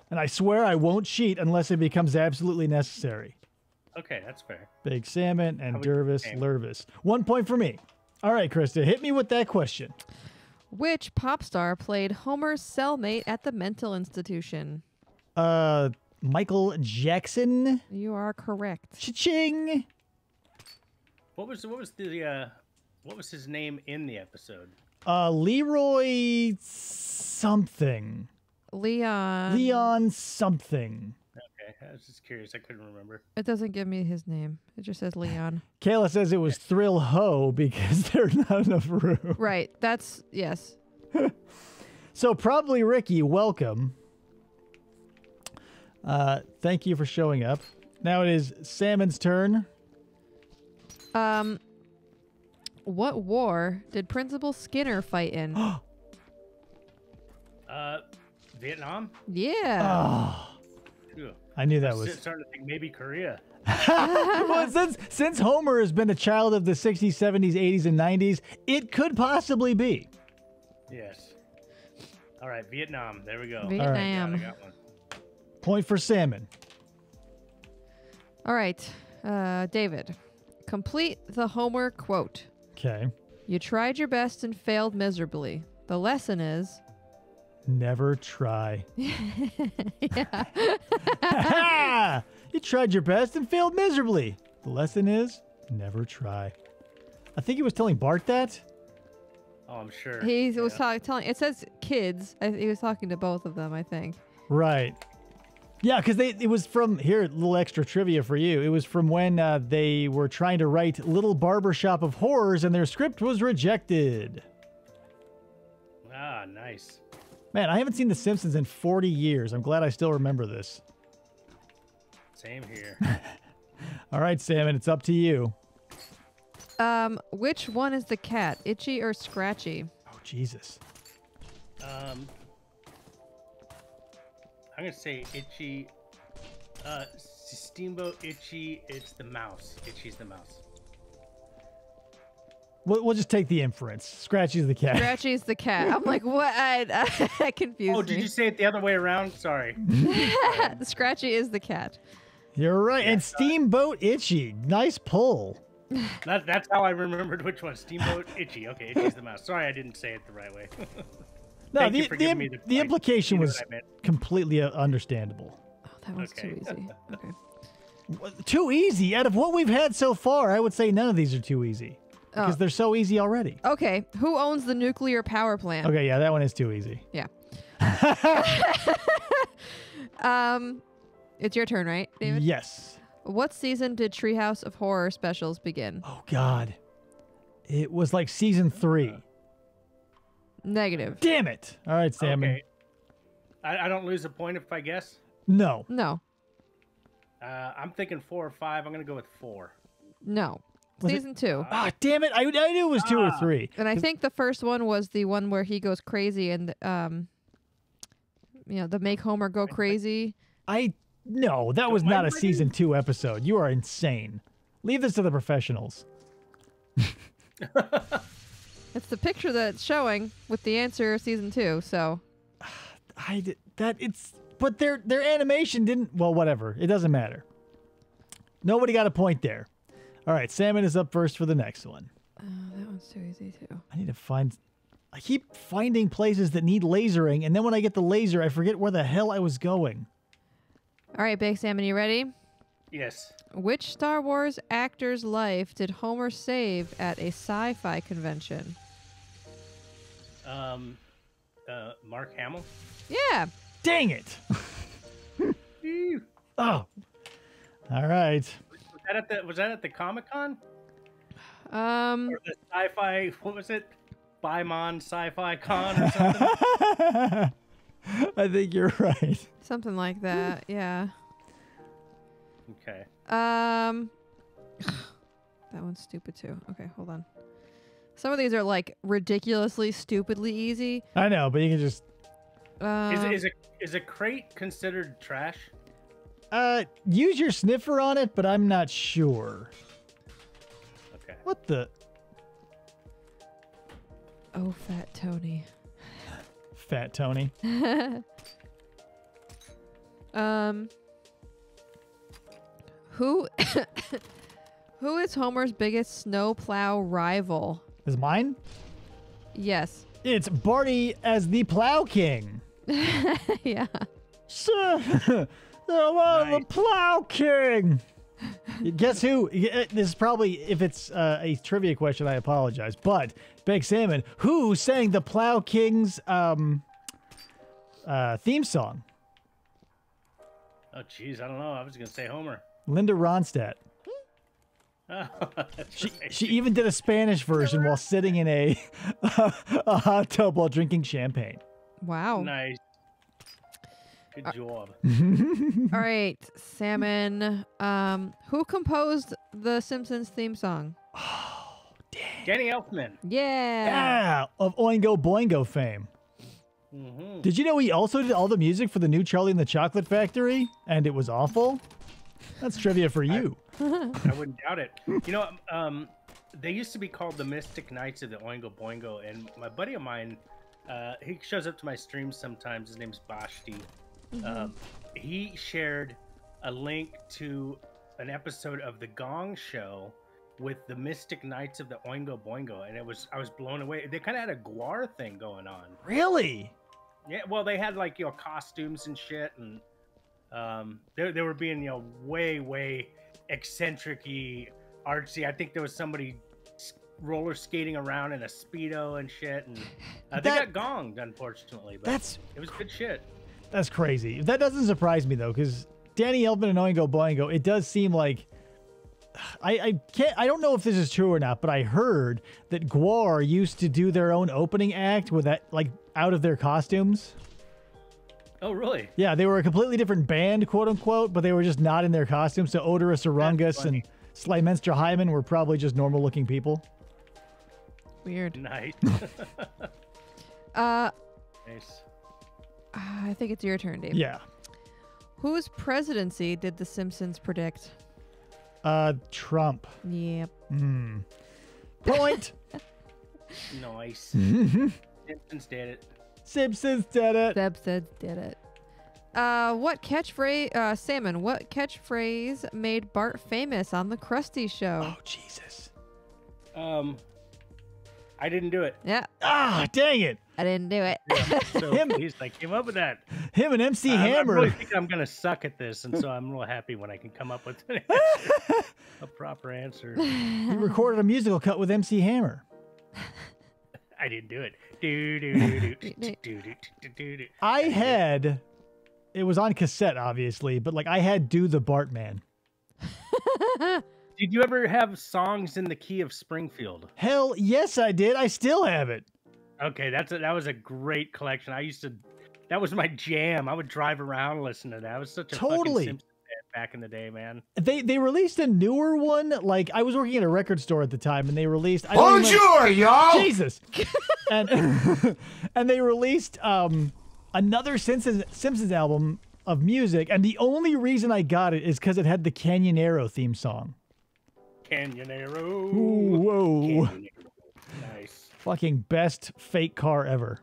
And I swear I won't cheat unless it becomes absolutely necessary. Okay, that's fair. Baked Salmon and How would- Dervis, damn. Lurvis. 1 point for me. All right, Krista, hit me with that question. Which pop star played Homer's cellmate at the mental institution? Michael Jackson. You are correct. Cha-ching. What was his name in the episode? Leroy something. Leon. Leon something. Okay, I was just curious. I couldn't remember. It doesn't give me his name. It just says Leon. Kayla says it was Thrill Ho because there's not enough room. Right. That's, yes. So probably Ricky, welcome. Thank you for showing up. Now it is Salmon's turn. What war did Principal Skinner fight in? Vietnam? Yeah. Oh, Phew. I knew that I'm was. starting to think maybe Korea. Well, since Homer has been a child of the 60s, 70s, 80s, and 90s, it could possibly be. Yes. All right, Vietnam. There we go. Vietnam. I got one. Point for Salmon. All right. David, complete the Homer quote. Okay. You tried your best and failed miserably. The lesson is... Never try. Yeah. Ha! You tried your best and failed miserably. The lesson is never try. I think he was telling Bart that. Oh, I'm sure. He was Yeah. telling... It says kids. He was talking to both of them, I think. Right. Yeah, because it was from here. A little extra trivia for you. It was from when they were trying to write Little Barbershop of Horrors, and their script was rejected. Ah, nice. Man, I haven't seen The Simpsons in 40 years. I'm glad I still remember this. Same here. All right, Salmon, it's up to you. Which one is the cat, Itchy or Scratchy? Oh, Jesus. I'm gonna say Itchy. Steamboat Itchy. It's the mouse. Itchy's the mouse. We'll just take the inference. Scratchy's the cat. Scratchy's the cat. I'm like, what? I confused Oh, me. did you say it the other way around? Sorry. Scratchy is the cat. You're right. And Steamboat Itchy. Nice pull. That's how I remembered which one. Steamboat Itchy. Okay, Itchy's the mouse. Sorry, I didn't say it the right way. No, Thank you for giving me the point. implication You knew was what I meant. completely understandable. Oh, that one's Okay. too easy. Okay. Too easy? Out of what we've had so far, I would say none of these are too easy. Because they're so easy already. Okay. Who owns the nuclear power plant? Okay, yeah, that one is too easy. Yeah. It's your turn, right, David? Yes. What season did Treehouse of Horror specials begin? Oh, God. It was like season 3. Negative. Damn it. All right, Salmon. Okay. I don't lose a point if I guess. No. No. I'm thinking 4 or 5. I'm going to go with 4. No. Was it- Season 2. Ah, damn it. I knew it was 2 or 3. And I think the first one was the one where he goes crazy and, the Make Homer Go Crazy. No, that was not a season 2 episode. You are insane. Leave this to the professionals. It's the picture that's showing with the answer of season 2, so. But their animation didn't, well, whatever. It doesn't matter. Nobody got a point there. All right, Salmon is up first for the next one. That one's too easy, too. I keep finding places that need lasering, and then when I get the laser, I forget where the hell I was going. All right, Baked Salmon, you ready? Yes. Which Star Wars actor's life did Homer save at a sci-fi convention? Mark Hamill. Yeah. Dang it. Oh. All right. Was that at the Comic-Con? Um, Or the sci-fi, what was it? Bimon Sci-Fi Con or something? I think you're right. something like that. Yeah. Okay. That one's stupid too. Okay, hold on. Some of these are like ridiculously stupidly easy. I know, but you can just Is a crate considered trash? use your sniffer on it, but I'm not sure. Okay. What the? Oh, Fat Tony. Fat Tony. Who who is Homer's biggest snowplow rival? Is mine? Yes. It's Barty as the Plow King. Yeah. Sir, the Plow King. Guess who? This is probably, if it's a trivia question, I apologize. But, Baked Salmon, who sang the Plow King's theme song? Oh, jeez, I don't know. I was going to say Homer. Linda Ronstadt. Oh, that's right. She even did a Spanish version while sitting in a hot tub while drinking champagne. Wow. Nice. Good job. All right, Salmon. Who composed the Simpsons theme song? Danny Elfman. Yeah. Yeah, of Oingo Boingo fame. Mm-hmm. Did you know he also did all the music for the new Charlie and the Chocolate Factory? And it was awful? That's trivia for you. I wouldn't doubt it. You know, they used to be called the Mystic Knights of the Oingo Boingo, and my buddy of mine, he shows up to my streams sometimes. His name's Bashti. He shared a link to an episode of The Gong Show with the Mystic Knights of the Oingo Boingo, and I was blown away. They kind of had a Guar thing going on. Really? Yeah, well, they had like costumes and shit, and they were being way eccentric-y, artsy. I think there was somebody roller skating around in a Speedo and shit, and they got gonged, unfortunately. But it was good shit. That's crazy. That doesn't surprise me though, because Danny Elfman and Oingo Boingo, it does seem like I don't know if this is true or not, but I heard that Guar used to do their own opening act with that, like, out of their costumes. Oh, really? Yeah, they were a completely different band, quote unquote, but they were just not in their costumes. So Odorous Arungus and Slymenster Hyman were probably just normal looking people. Weird. Nice. Nice. Nice. I think it's your turn, Dave. Yeah. Whose presidency did The Simpsons predict? Trump. Yep. Point. Nice. Simpsons did it. Simpsons did it. Simpsons did it. What catchphrase, Salmon, what catchphrase made Bart famous on the Krusty Show? Oh, Jesus. I didn't do it. Yeah. Ah, dang it. I didn't do it. Yeah, so he's like, came up with that. Him and MC I Hammer. really think I'm going to suck at this, and so I'm real happy when I can come up with a proper answer. He recorded a musical cut with MC Hammer. I didn't do it. I had, it was on cassette, obviously, but like I had Do the Bartman. Did you ever have songs in the key of Springfield? Hell yes, I did. I still have it. Okay, that was a great collection. That was my jam. I would drive around listening to that. I was such a fucking Simpsons fan back in the day, man. They released a newer one. Like, I was working at a record store at the time, and they released. Bonjour, y'all. Jesus. and they released another Simpsons album of music, and the only reason I got it is because it had the Canyonero theme song. Canyonero. Ooh, whoa. Canyonero. Nice. Fucking best fake car ever.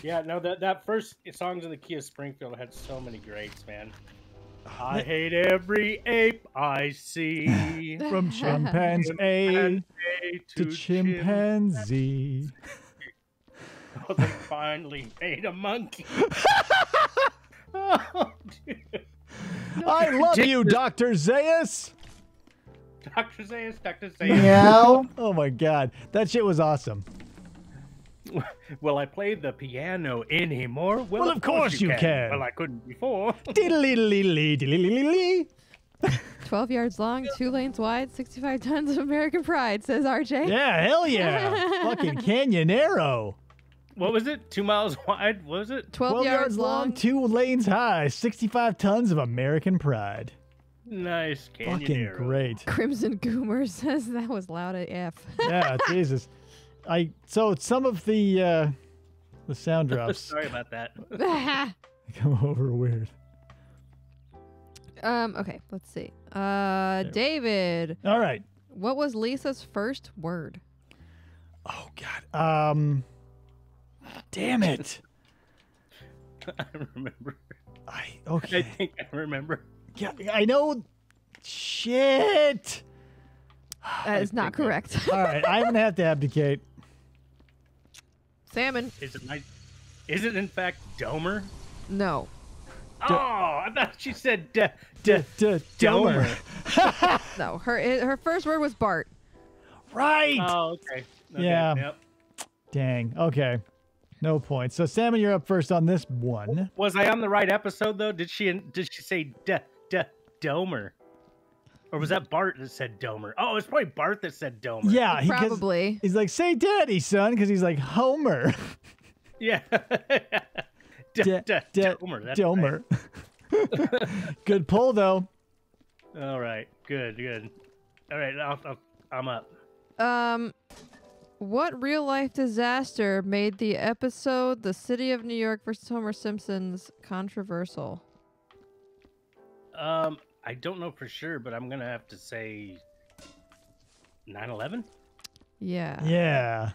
Yeah, no, that first Songs in the Key of Springfield had so many greats, man. I hate every ape I see. From chimpanzee to chimpanzee. Oh, they finally made a monkey. Oh, dude. I love you, Dr. Zaius. Dr. Zaius. Meow. Oh my god, that shit was awesome. Will I play the piano anymore? Well, of course you can. Well, I couldn't before. 12 yards long, 2 lanes wide, 65 tons of American pride, says RJ. Yeah, hell yeah. Fucking Canyonero. What was it? 2 miles wide? What was it? 12 yards long, 2 lanes high, 65 tons of American pride. Nice. Fucking Canyonero. great. Crimson Goomer says that was loud AF. Yeah, Jesus. So some of the sound drops Sorry about that. come over weird. Okay, let's see. David. All right. What was Lisa's first word? Oh god. Damn it. I remember. Okay. I think I remember. Yeah, I know. Shit. That is not correct. All right, I'm gonna have to abdicate. Salmon. Is it in fact Domer? No. Oh, I thought she said Domer. No, her first word was Bart. Right. Oh, okay. Yeah. Yep. Dang. Okay. No points. So Salmon, you're up first on this one. Was I on the right episode though? Did she say Domer? Or was that Bart that said Domer? Oh, it's probably Bart that said Domer. Yeah, Probably. He's like, say daddy, son, because he's like Homer. Yeah. Domer. That's Domer. Right. Good pull, though. All right. Good. All right. I'm up. What real life disaster made the episode "The City of New York versus Homer Simpson's" controversial? I don't know for sure, but I'm gonna have to say 9/11. Yeah. Yeah.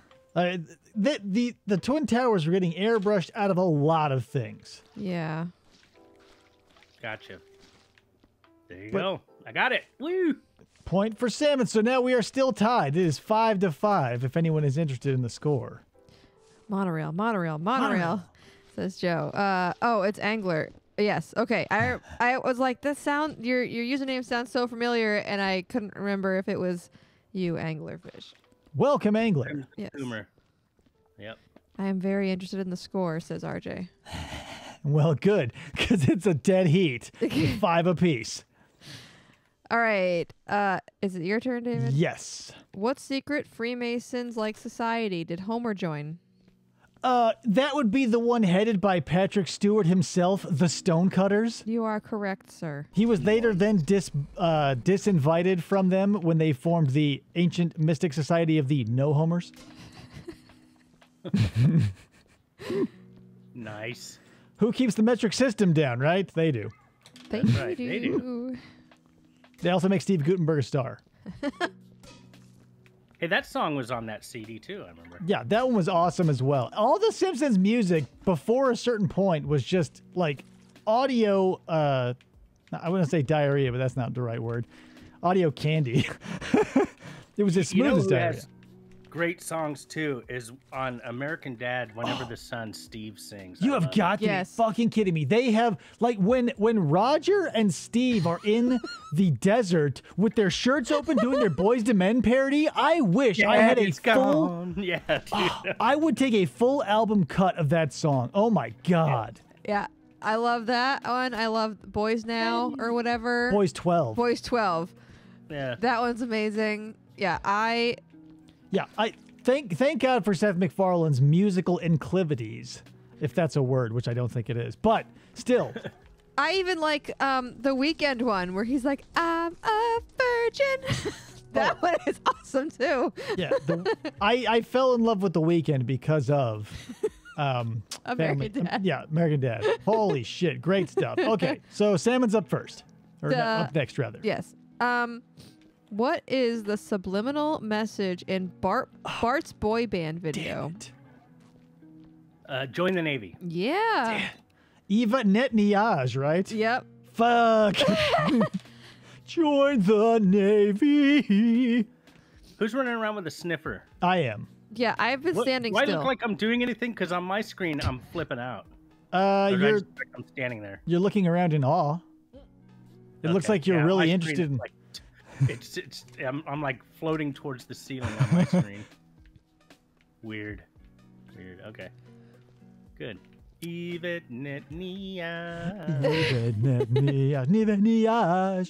The Twin Towers were getting airbrushed out of a lot of things. Yeah. Gotcha. There you go. I got it. Woo! Point for Salmon. So now we are still tied. It is 5-5. If anyone is interested in the score. Monorail, says Joe. Oh, it's Angler. Yes. Okay. I was like, this sound. Your username sounds so familiar, and I couldn't remember if it was you, Anglerfish. Welcome, Angler. Yes. Humor. Yep. I am very interested in the score, says RJ. Well, good, because it's a dead heat. 5 apiece. All right. Is it your turn, David? Yes. What secret Freemasons-like society did Homer join? That would be the one headed by Patrick Stewart himself, the Stonecutters. You are correct, sir. He was later then disinvited from them when they formed the ancient mystic society of the No Homers. Nice. Who keeps the metric system down, right? They do. They right, do. they do. They also make Steve Gutenberg a star. Hey, that song was on that CD too, I remember. Yeah, that one was awesome as well. All the Simpsons music before a certain point was just like audio, I wouldn't say diarrhea, but that's not the right word. Audio candy. It was as smooth as diarrhea. Great songs too is on American Dad whenever the son Steve sings. You have got to be fucking kidding me. They have, like, when Roger and Steve are in the desert with their shirts open doing their Boys to Men parody, I wish I had a full... Yeah, dude. I would take a full album cut of that song. Oh my God. Yeah. I love that one. I love Boys Now or whatever. Boys 12. Boys 12. Yeah. That one's amazing. Yeah, I thank God for Seth MacFarlane's musical inclivities, if that's a word, which I don't think it is. But still. I even like the Weekend one where he's like, I'm a virgin. That one is awesome too. Yeah. I fell in love with The Weeknd because of American Dad. Yeah, American Dad. Holy shit. Great stuff. Okay. So Salmon's up first. Or up next, rather. Yes. What is the subliminal message in Bart's boy band video? Join the Navy. Yeah. Eva Netniage, right? Yep. Fuck. Join the Navy. Who's running around with a sniffer? I am. Yeah, I've been standing do I still. look like I'm doing anything? Because on my screen, I'm flipping out. I'm standing there. You're looking around in awe. It looks like you're really interested in. I'm like floating towards the ceiling on my screen. Weird. Okay. Good.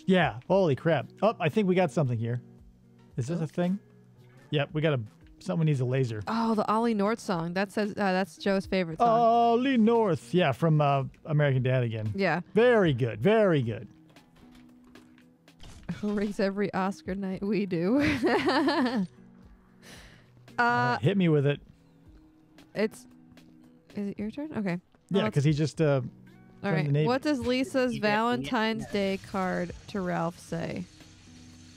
Yeah. Holy crap. Oh, I think we got something here. Is this a thing? Yep, we got someone needs a laser. Oh, the Ollie North song. That's Joe's favorite song. Ollie North. Yeah, from American Dad again. Yeah. Very good. Very good. Who ranks every Oscar night we do? Hit me with it. Is it your turn? Okay. Yeah, because he just all right. What does Lisa's Valentine's Day card to Ralph say?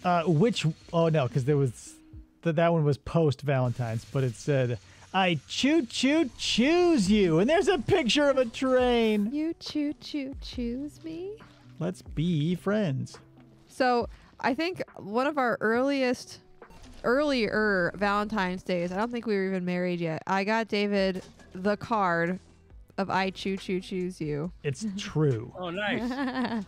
Oh no, because there was that one was post Valentine's, but it said, "I choose you," and there's a picture of a train. You choose me. Let's be friends. So I think one of our earlier Valentine's Days, I don't think we were even married yet, I got David the card of I choose you. It's true. Oh, nice.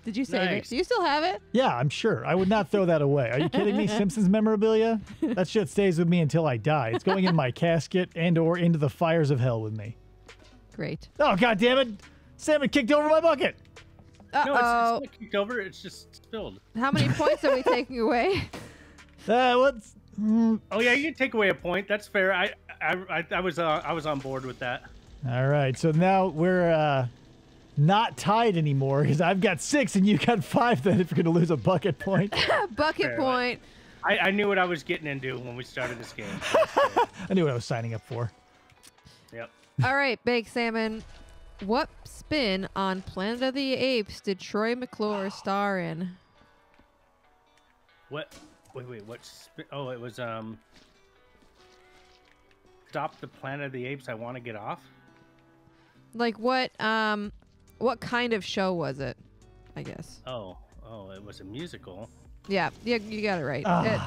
Did you save it? Do you still have it? Yeah, I'm sure. I would not throw that away. Are you kidding me? Simpsons memorabilia? That shit stays with me until I die. It's going in my casket and/or into the fires of hell with me. Great. Oh, God damn it. Salmon kicked over my bucket. Uh-oh. No, it's not kicked over. It's just spilled. How many points are we taking away? Oh yeah, you can take away a point. That's fair. I was on board with that. All right, so now we're not tied anymore because I've got 6 and you got 5. Then if you're gonna lose a bucket point, bucket point. I knew what I was getting into when we started this game. I knew what I was signing up for. Yep. All right, Baked Salmon. What spin on Planet of the Apes did Troy McClure star in? What? Wait. What spin? Oh, it was Stop the Planet of the Apes. I want to get off. Like what kind of show was it? I guess. Oh, it was a musical. Yeah, you got it right.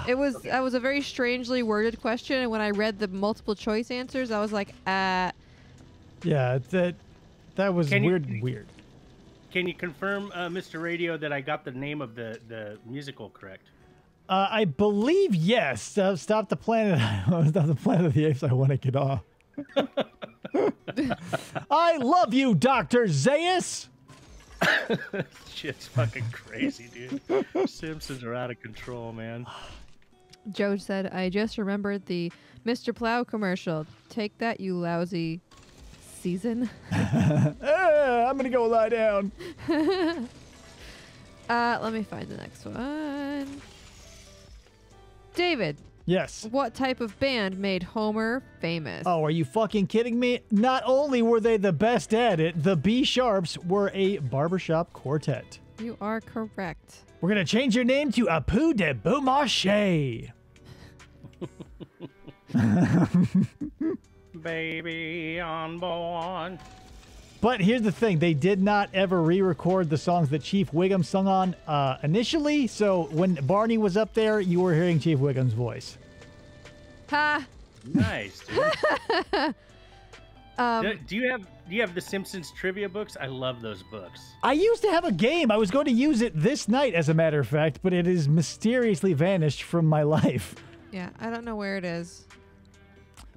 It was okay. That was a very strangely worded question, and when I read the multiple choice answers, I was like, Yeah, that was weird. Can you confirm, Mr. Radio, that I got the name of the musical correct? I believe yes. Stop the Planet. Stop the Planet of the Apes. I want to get off. I love you, Dr. Zaius. Shit's fucking crazy, dude. Simpsons are out of control, man. Joe said, I just remembered the Mr. Plow commercial. Take that, you lousy season. I'm going to go lie down. Let me find the next one. David. Yes. What type of band made Homer famous? Oh, are you fucking kidding me? Not only were they the best at it, the B Sharps were a barbershop quartet. You are correct. We're going to change your name to Apu de Beaumarchais. Baby on board. But here's the thing. They did not ever re-record the songs that Chief Wiggum sung on initially. So when Barney was up there, you were hearing Chief Wiggum's voice. Ha! Nice, dude. Do you have the Simpsons trivia books? I love those books. I used to have a game. I was going to use it this night, as a matter of fact, but it has mysteriously vanished from my life. Yeah, I don't know where it is.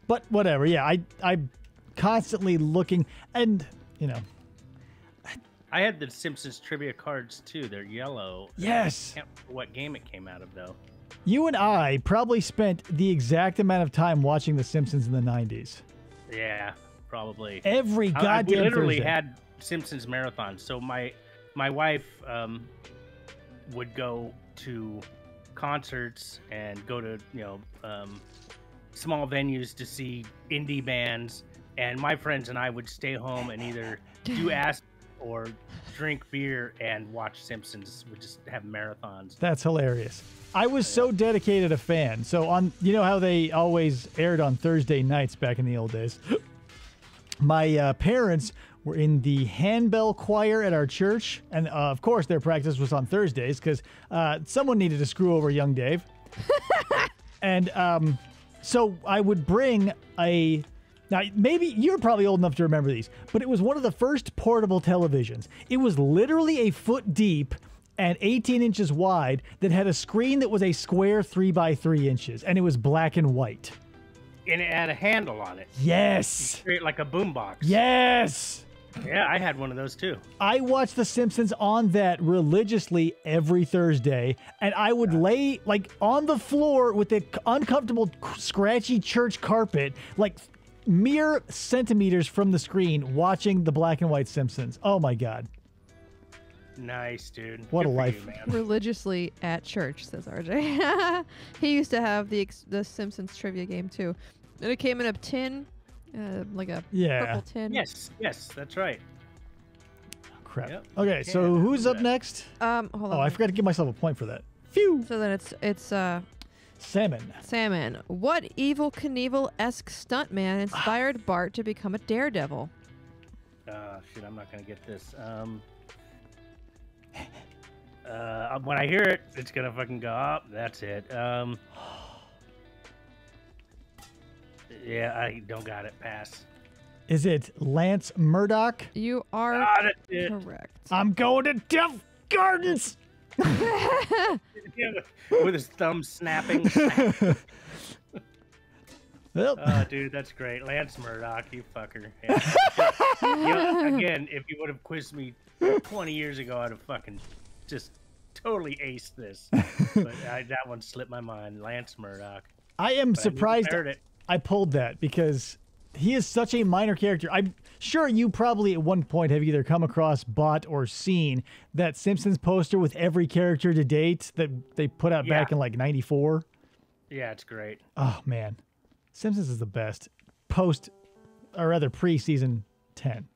But whatever. Yeah, I'm constantly looking, and you know, I had the Simpsons trivia cards too. They're yellow. Yes. I can't remember what game it came out of though. You and I probably spent the exact amount of time watching The Simpsons in the 90s. Yeah, probably. Every goddamn we literally Thursday. had Simpsons marathons. So my wife would go to concerts and go to small venues to see indie bands, and my friends and I would stay home and either do acid or drink beer and watch Simpsons. We'd just have marathons. That's hilarious. I was so dedicated a fan. So you know how they always aired on Thursday nights back in the old days? My parents were in the handbell choir at our church, and of course their practice was on Thursdays because someone needed to screw over young Dave. And so I would bring now maybe you're probably old enough to remember these, but it was one of the first portable televisions. It was literally a foot deep and 18 inches wide that had a screen that was a square 3 by 3 inches, and it was black and white. And it had a handle on it. Yes. Straight like a boombox. Yes. Yeah, I had one of those too. I watched The Simpsons on that religiously every Thursday, and I would lay like on the floor with the uncomfortable, scratchy church carpet, like mere centimeters from the screen, watching the black and white Simpsons. Oh my God. Nice, dude. What Good a for life. you, man. Religiously at church, says RJ. He used to have the Simpsons trivia game too, and it came in a tin, like a purple tin. Yes, that's right. Crap. Yep. Okay, Yeah, so I who's remember up that. next? Hold on. Oh, I forgot to give myself a point for that. Phew. So then it's Salmon. Salmon. What evil Knievel-Esque stuntman inspired Bart to become a Daredevil? Shit, I'm not gonna get this. When I hear it, it's gonna fucking go up. That's it. Yeah, I don't got it. Pass. Is it Lance Murdoch? You are That's it. correct. I'm going to Duff Gardens. Yeah, with his thumb snapping. Well, Oh, dude, that's great. Lance Murdoch, you fucker. Yeah. Again, if you would have quizzed me 20 years ago, I'd have fucking just totally aced this. But that one slipped my mind. Lance Murdoch. I am But surprised I heard it. I pulled that because he is such a minor character. I'm sure you probably at one point have either come across, bought, or seen that Simpsons poster with every character to date that they put out back in like 94. Yeah, it's great. Oh, man. Simpsons is the best. Post, or rather pre-season 10.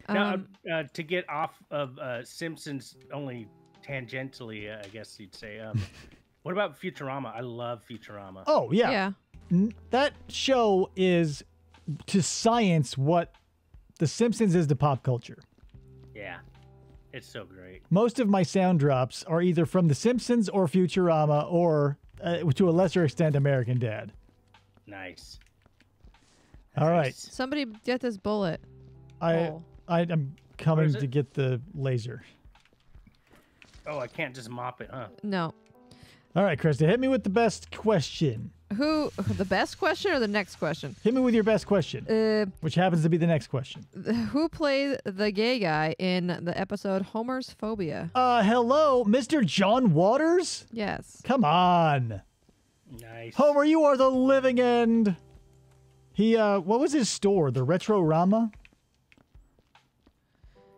Now, to get off of Simpsons only tangentially, I guess you'd say, what about Futurama? I love Futurama. Oh, yeah. Yeah. That show is to science what The Simpsons is to pop culture. Yeah, it's so great. Most of my sound drops are either from The Simpsons or Futurama or, to a lesser extent, American Dad. Nice. All right. Somebody get this bullet. I'm coming to get the laser. Oh, I can't just mop it, huh? No. All right, Krista, hit me with the best question. The best question or the next question? Hit me with your best question, which happens to be the next question. Who played the gay guy in the episode Homer's Phobia? Hello, Mr. John Waters? Yes. Come on. Nice. Homer, you are the living end. He, what was his store? The Retro-Rama?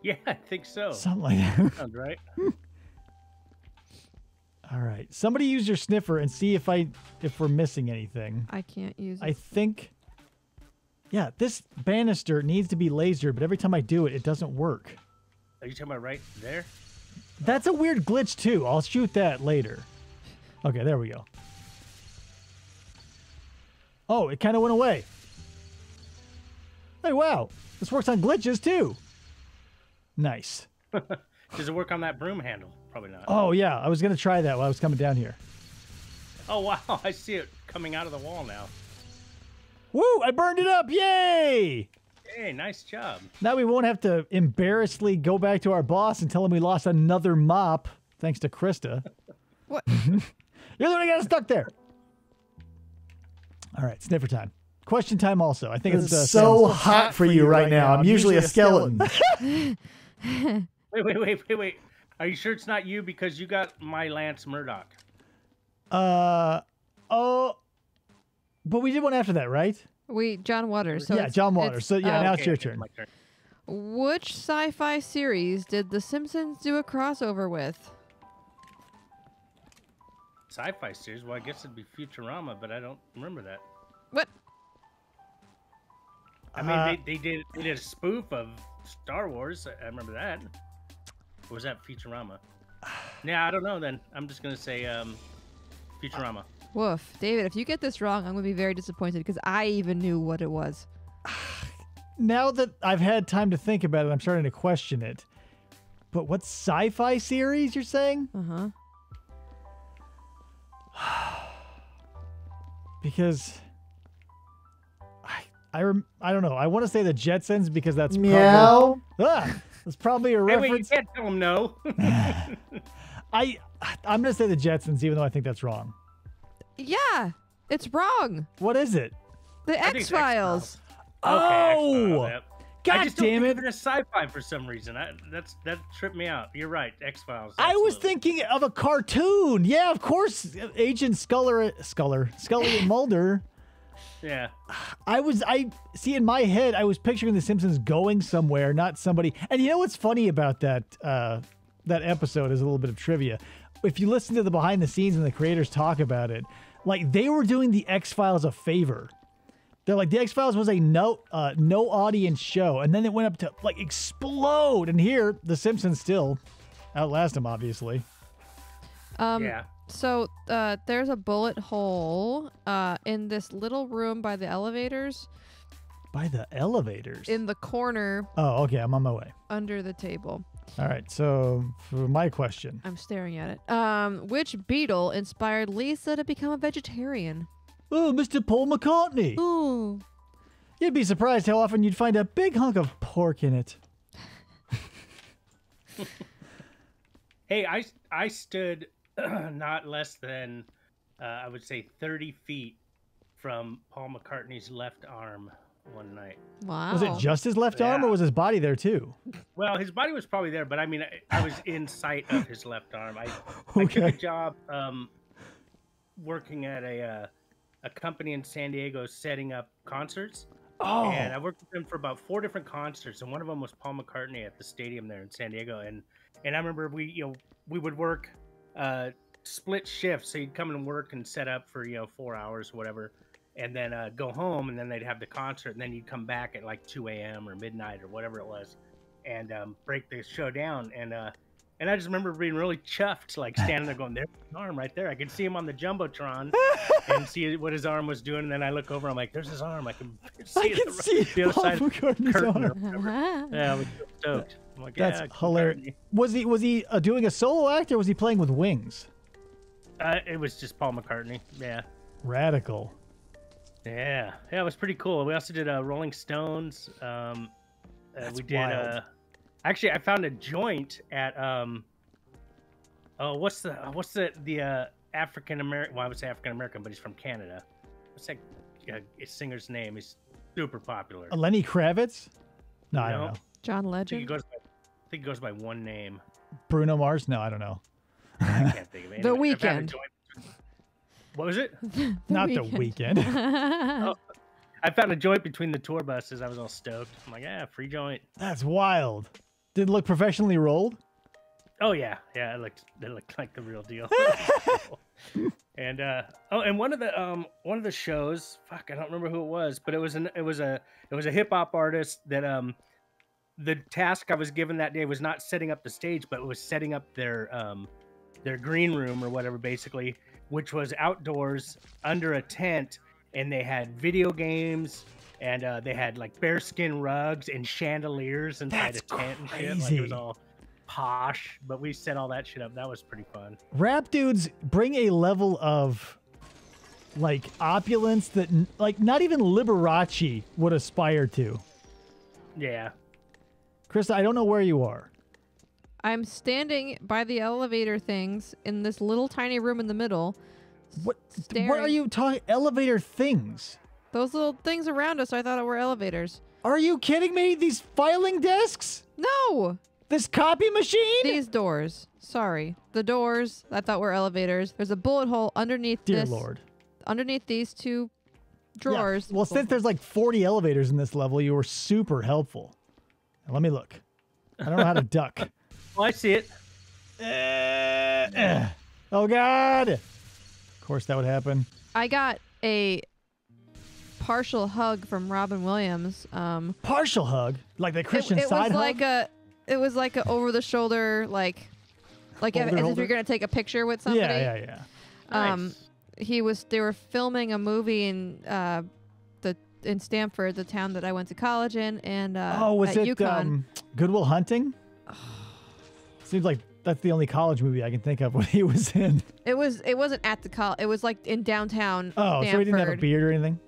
Yeah, I think so. Something like that. Sounds right. All right. Somebody use your sniffer and see if we're missing anything. I can't use it. I think, yeah, this banister needs to be lasered, but every time I do it, it doesn't work. Are you talking about right there? That's a weird glitch, too. I'll shoot that later. Okay, there we go. Oh, it kind of went away. Hey, wow. This works on glitches, too. Nice. Does it work on that broom handle? Probably not. Oh, yeah. I was going to try that while I was coming down here. Oh, wow. I see it coming out of the wall now. Woo! I burned it up! Yay! Hey, nice job. Now we won't have to embarrassingly go back to our boss and tell him we lost another mop, thanks to Krista. What? You're the one who got stuck there. All right, sniffer time. Question time also. I think it's so hot for you right now. I'm usually a skeleton. Wait. Are you sure it's not you? Because you got my Lance Murdoch. Oh, but we did one after that, right? John Waters. So yeah, John Waters. So yeah, now it's your turn. My turn. Which sci-fi series did The Simpsons do a crossover with? Sci-fi series? Well, I guess it'd be Futurama, but I don't remember that. What? I mean, they did a spoof of Star Wars. I remember that. Or was that Futurama? Yeah, I don't know then. I'm just going to say Futurama. Woof. David, if you get this wrong, I'm going to be very disappointed because I even knew what it was. Now that I've had time to think about it, I'm starting to question it. But what sci-fi series you're saying? Uh-huh. Because I don't know. I want to say the Jetsons because that's Meow. That's probably a Hey, reference. wait, you can't tell them no. I'm gonna say the Jetsons, even though I think that's wrong. Yeah, it's wrong. What is it? The I think it's X-Files. Okay, Oh! X-Files, yep. God I just damn don't it! think of it as sci-fi for some reason. That tripped me out. You're right, X-Files. I was absolutely. thinking of a cartoon. Yeah, of course, Agent Scully and Mulder. Yeah. I see in my head, I was picturing the Simpsons going somewhere, not somebody. And you know what's funny about that episode is a little bit of trivia. If you listen to the behind the scenes and the creators talk about it, like they were doing the X-Files a favor. They're like, the X-Files was a no audience show, and then it went up to like explode. And here, the Simpsons still outlast them, obviously. Yeah. So there's a bullet hole in this little room by the elevators. By the elevators? In the corner. Oh, okay. I'm on my way. Under the table. All right. So for my question. I'm staring at it. Which Beetle inspired Lisa to become a vegetarian? Oh, Mr. Paul McCartney. Ooh. You'd be surprised how often you'd find a big hunk of pork in it. Hey, I stood not less than, I would say, 30 feet from Paul McCartney's left arm one night. Wow. Was it just his left arm or was his body there too? Well, his body was probably there, but I mean, I was in sight of his left arm. I Okay. took a job working at a company in San Diego setting up concerts. Oh. And I worked with them for about 4 different concerts, and one of them was Paul McCartney at the stadium there in San Diego. And I remember we would work split shifts, so you'd come and work and set up for 4 hours, whatever, and then go home, and then they'd have the concert, and then you'd come back at like 2 a.m. or midnight or whatever it was, and break the show down. And I just remember being really chuffed, like standing there going, there's his arm right there. I could see him on the Jumbotron and see what his arm was doing. And then I look over, I'm like, there's his arm. I can see the other Paul side of the McCartney's curtain or arm. whatever. Yeah, I was so stoked. I'm like, That's yeah, hilarious. Was he doing a solo act or was he playing with wings? It was just Paul McCartney. Yeah. Radical. Yeah, it was pretty cool. We also did Rolling Stones. That's we did. wild. Actually, I found a joint at what's the African American? Well, I would say African American, but he's from Canada. What's that singer's name? He's super popular. Lenny Kravitz? No, I don't No. know. John I think Legend. he goes by one name. Bruno Mars? No, I don't know. I can't think of it. The Anyway, I found a Weeknd. joint- What was it? Not the weekend. I found a joint between the tour buses. I was all stoked. I'm like, yeah, free joint. That's wild. Did it look professionally rolled? Oh yeah, it looked like the real deal. And and one of the shows, fuck, I don't remember who it was, but it was a hip hop artist that the task I was given that day was not setting up the stage, but it was setting up their green room or whatever, basically, which was outdoors under a tent, and they had video games. And they had like bearskin rugs and chandeliers inside That's a tent and shit. Like, crazy. it was all posh, but we set all that shit up. That was pretty fun. Rap dudes bring a level of like opulence that like not even Liberace would aspire to. Yeah. Krista, I don't know where you are. I'm standing by the elevator things in this little tiny room in the middle. What Staring. are you talking? Elevator things? Those little things around us, I thought it were elevators. Are you kidding me? These filing desks? No! This copy machine? These doors. Sorry. The doors I thought were elevators. There's a bullet hole underneath Dear this. Lord. Underneath these two Yeah. drawers. Well, since there's like 40 elevators in this level, you were super helpful. Now, let me look. I don't know how to duck. Oh, I see it. Oh, God. Of course that would happen. I got a partial hug from Robin Williams. Partial hug? Like the Christian it side was like hug? it was like a over the shoulder, like Holder, as if holder? you're gonna take a picture with somebody. Yeah. Nice. They were filming a movie in Stamford, the town that I went to college in, and Was at it UConn. Good Will Hunting? Seems like that's the only college movie I can think of what he was in. It wasn't at the college. It was like in downtown Oh, Stamford. so he didn't have a beard or anything?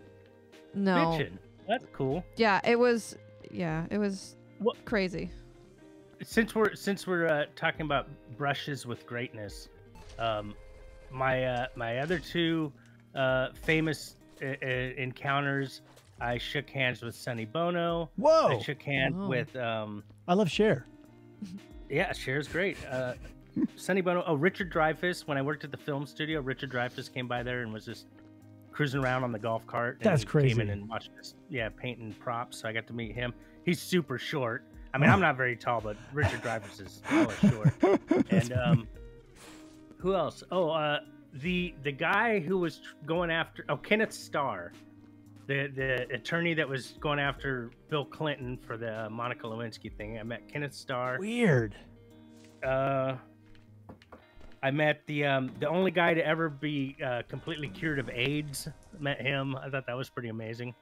No. Bitchin'. That's cool. Yeah, it was. Yeah, it was What- crazy. Since we're talking about brushes with greatness, my other two famous encounters, I shook hands with Sonny Bono. Whoa! I shook hands Whoa. with I love Cher. yeah, Cher's great. Sonny Bono. Oh, Richard Dreyfuss. When I worked at the film studio, Richard Dreyfuss came by there and was just cruising around on the golf cart. And That's he crazy. Came in and watched us, painting props. So I got to meet him. He's super short. I mean, I'm not very tall, but Richard Dreyfuss is hella short. And who else? Oh, the guy who was going after Kenneth Starr, the attorney that was going after Bill Clinton for the Monica Lewinsky thing. I met Kenneth Starr. Weird. I met the only guy to ever be completely cured of AIDS. Met him. I thought that was pretty amazing.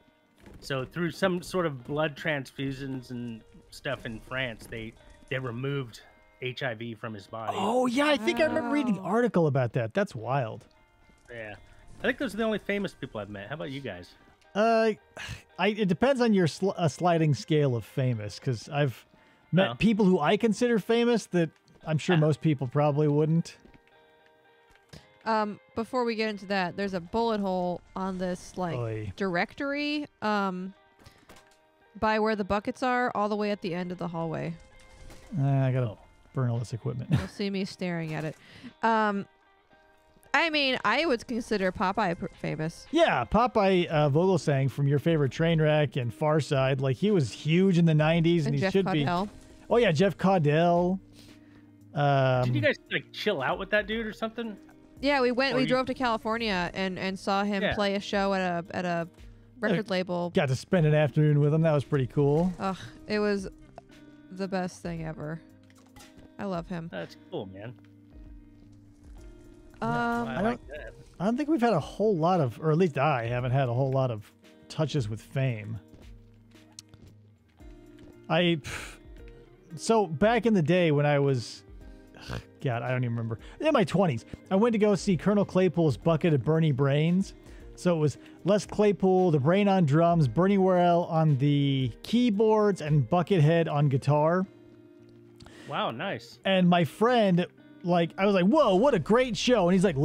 So through some sort of blood transfusions and stuff in France, they removed HIV from his body. Oh, yeah, I think I remember reading an Wow. article about that. That's wild. Yeah, I think those are the only famous people I've met. How about you guys? It depends on your sliding scale of famous, because I've met Oh. people who I consider famous that I'm sure most people probably wouldn't. Before we get into that, there's a bullet hole on this Oy. directory by where the buckets are, all the way at the end of the hallway. I gotta Oh. burn all this equipment. You'll see me staring at it. I mean, I would consider Popeye famous. Yeah, Popeye Vogelsang from Your Favorite Trainwreck and Far Side, like he was huge in the 90s, and he Jeff should Caudell. be. Oh yeah, Jeff Caudell. Did you guys like chill out with that dude or something? Yeah, we went. Or We you- drove to California and saw him Yeah. play a show at a record label. Got to spend an afternoon with him. That was pretty cool. Ugh, it was the best thing ever. I love him. That's cool, man. Um, I like that. I don't think we've had a whole lot of, or at least I haven't had a whole lot of touches with fame. So back in the day when I was, God, I don't even remember, in my 20s, I went to go see Colonel Claypool's Bucket of Bernie Brains. So it was Les Claypool, the Brain on drums, Bernie Worrell on the keyboards, and Buckethead on guitar. Wow, nice. And my friend, like, I was like, whoa, what a great show. And he's like,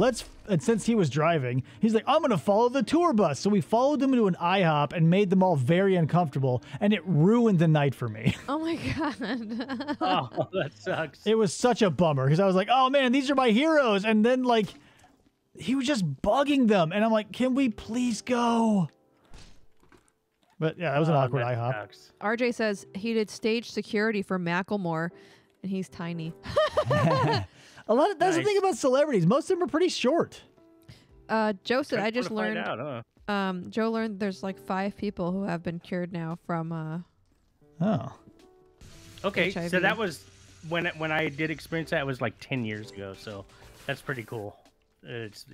and since he was driving, he's like, I'm going to follow the tour bus. So we followed them into an IHOP and made them all very uncomfortable. And it ruined the night for me. oh my god. Oh, that sucks. It was such a bummer because I was like, oh man, these are my heroes. And then, like, he was just bugging them. And I'm like, can we please go? But yeah, that was an awkward that IHOP. sucks. RJ says he did stage security for Macklemore, and he's tiny. A lot of that's the Nice. thing about celebrities. Most of them are pretty short. Joe said, Kinda I just wanna find learned. out, huh? Joe learned there's like 5 people who have been cured now from. Oh. Okay, HIV. so that was when I did experience that. It was like 10 years ago, so that's pretty cool. It's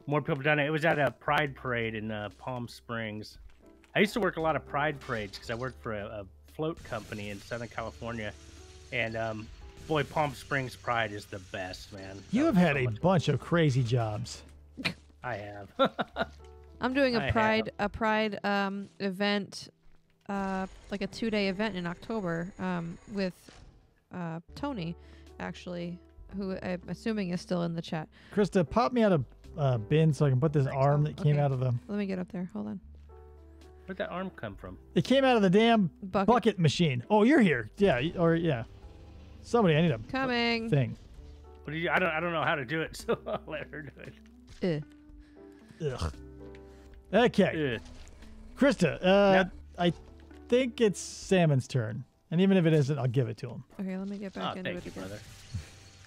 more people done it. It was at a Pride parade in Palm Springs. I used to work a lot of Pride parades because I worked for a float company in Southern California, and boy, Palm Springs Pride is the best, man. You That have was had so a much- bunch of crazy jobs. I have. I'm doing I a Pride event, like a 2-day event in October, with Tony, actually, who I'm assuming is still in the chat. Krista, pop me out a bin so I can put this arm that came Okay. out of the. Let me get up there. Hold on. Where'd that arm come from? It came out of the damn Bucket. bucket machine. Oh, you're here. Yeah. Yeah. Somebody, I need a Coming. thing. What do you? I don't know how to do it, so I'll let her do it. Ugh. Okay. Ugh. Krista, I think it's Salmon's turn. And even if it isn't, I'll give it to him. Okay, let me get back into Thank it you, again. brother.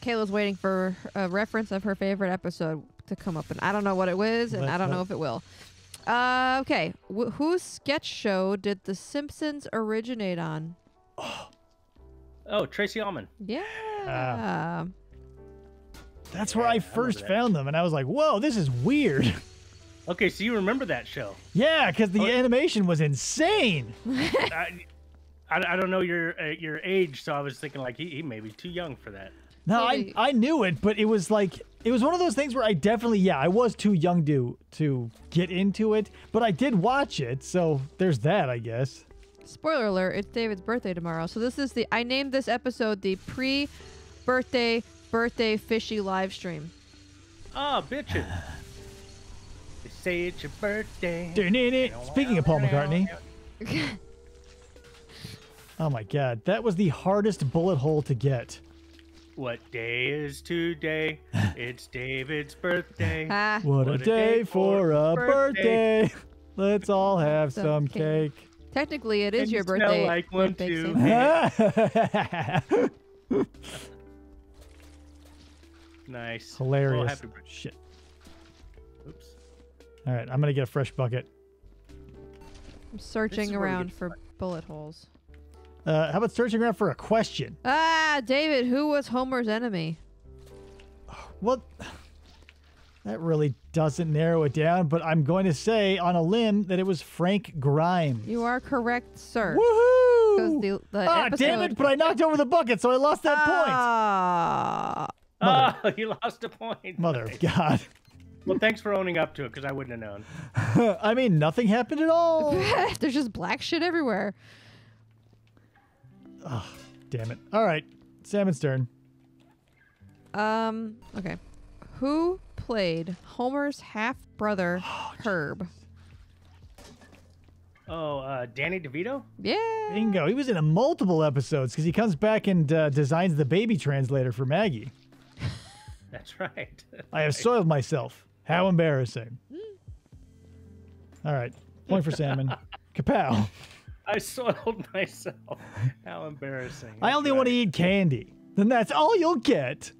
Kayla's waiting for a reference of her favorite episode to come up, and I don't know what it was, and I don't know if it will. Okay, whose sketch show did The Simpsons originate on? Oh, Tracy Ullman. Yeah. That's where I first found them, and I was like, whoa, this is weird. Okay, so you remember that show? Yeah, because the animation was insane. I don't know your age, so I was thinking like he may be too young for that. No, I knew it, but it was like, it was one of those things where I definitely, I was too young to get into it, but I did watch it, so there's that, I guess. Spoiler alert, it's David's birthday tomorrow. So this is I named this episode the birthday fishy live stream. Oh, bitches. They say it's your birthday. Speaking of Paul McCartney. Oh my God, that was the hardest bullet hole to get. What day is today? It's David's birthday. What a day for a birthday. Let's all have some cake. Technically, it is And your you smell birthday. like one Baked too. Salmon. Nice. Hilarious. Well, happy birthday. Shit. Oops. All right, I'm going to get a fresh bucket. I'm This is searching where we around get for bullet holes. How about searching around for a question? David, who was Homer's enemy? Well, that really doesn't narrow it down, but I'm going to say on a limb that it was Frank Grimes. You are correct, sir. Woohoo! The Damn it, but I knocked over the bucket, so I lost that point. Oh, you lost a point. Mother of God. Well, thanks for owning up to it, because I wouldn't have known. I mean, nothing happened at all. There's just black shit everywhere. Oh, damn it. All right, Salmon's turn. Okay. Who played Homer's half-brother, Herb? Oh, Danny DeVito? Yeah. Bingo. He was in multiple episodes because he comes back and designs the baby translator for Maggie. That's right. I have soiled myself. How embarrassing. All right. Point for Salmon. Kapow. I soiled myself. How embarrassing. I only want to eat candy. Then that's all you'll get.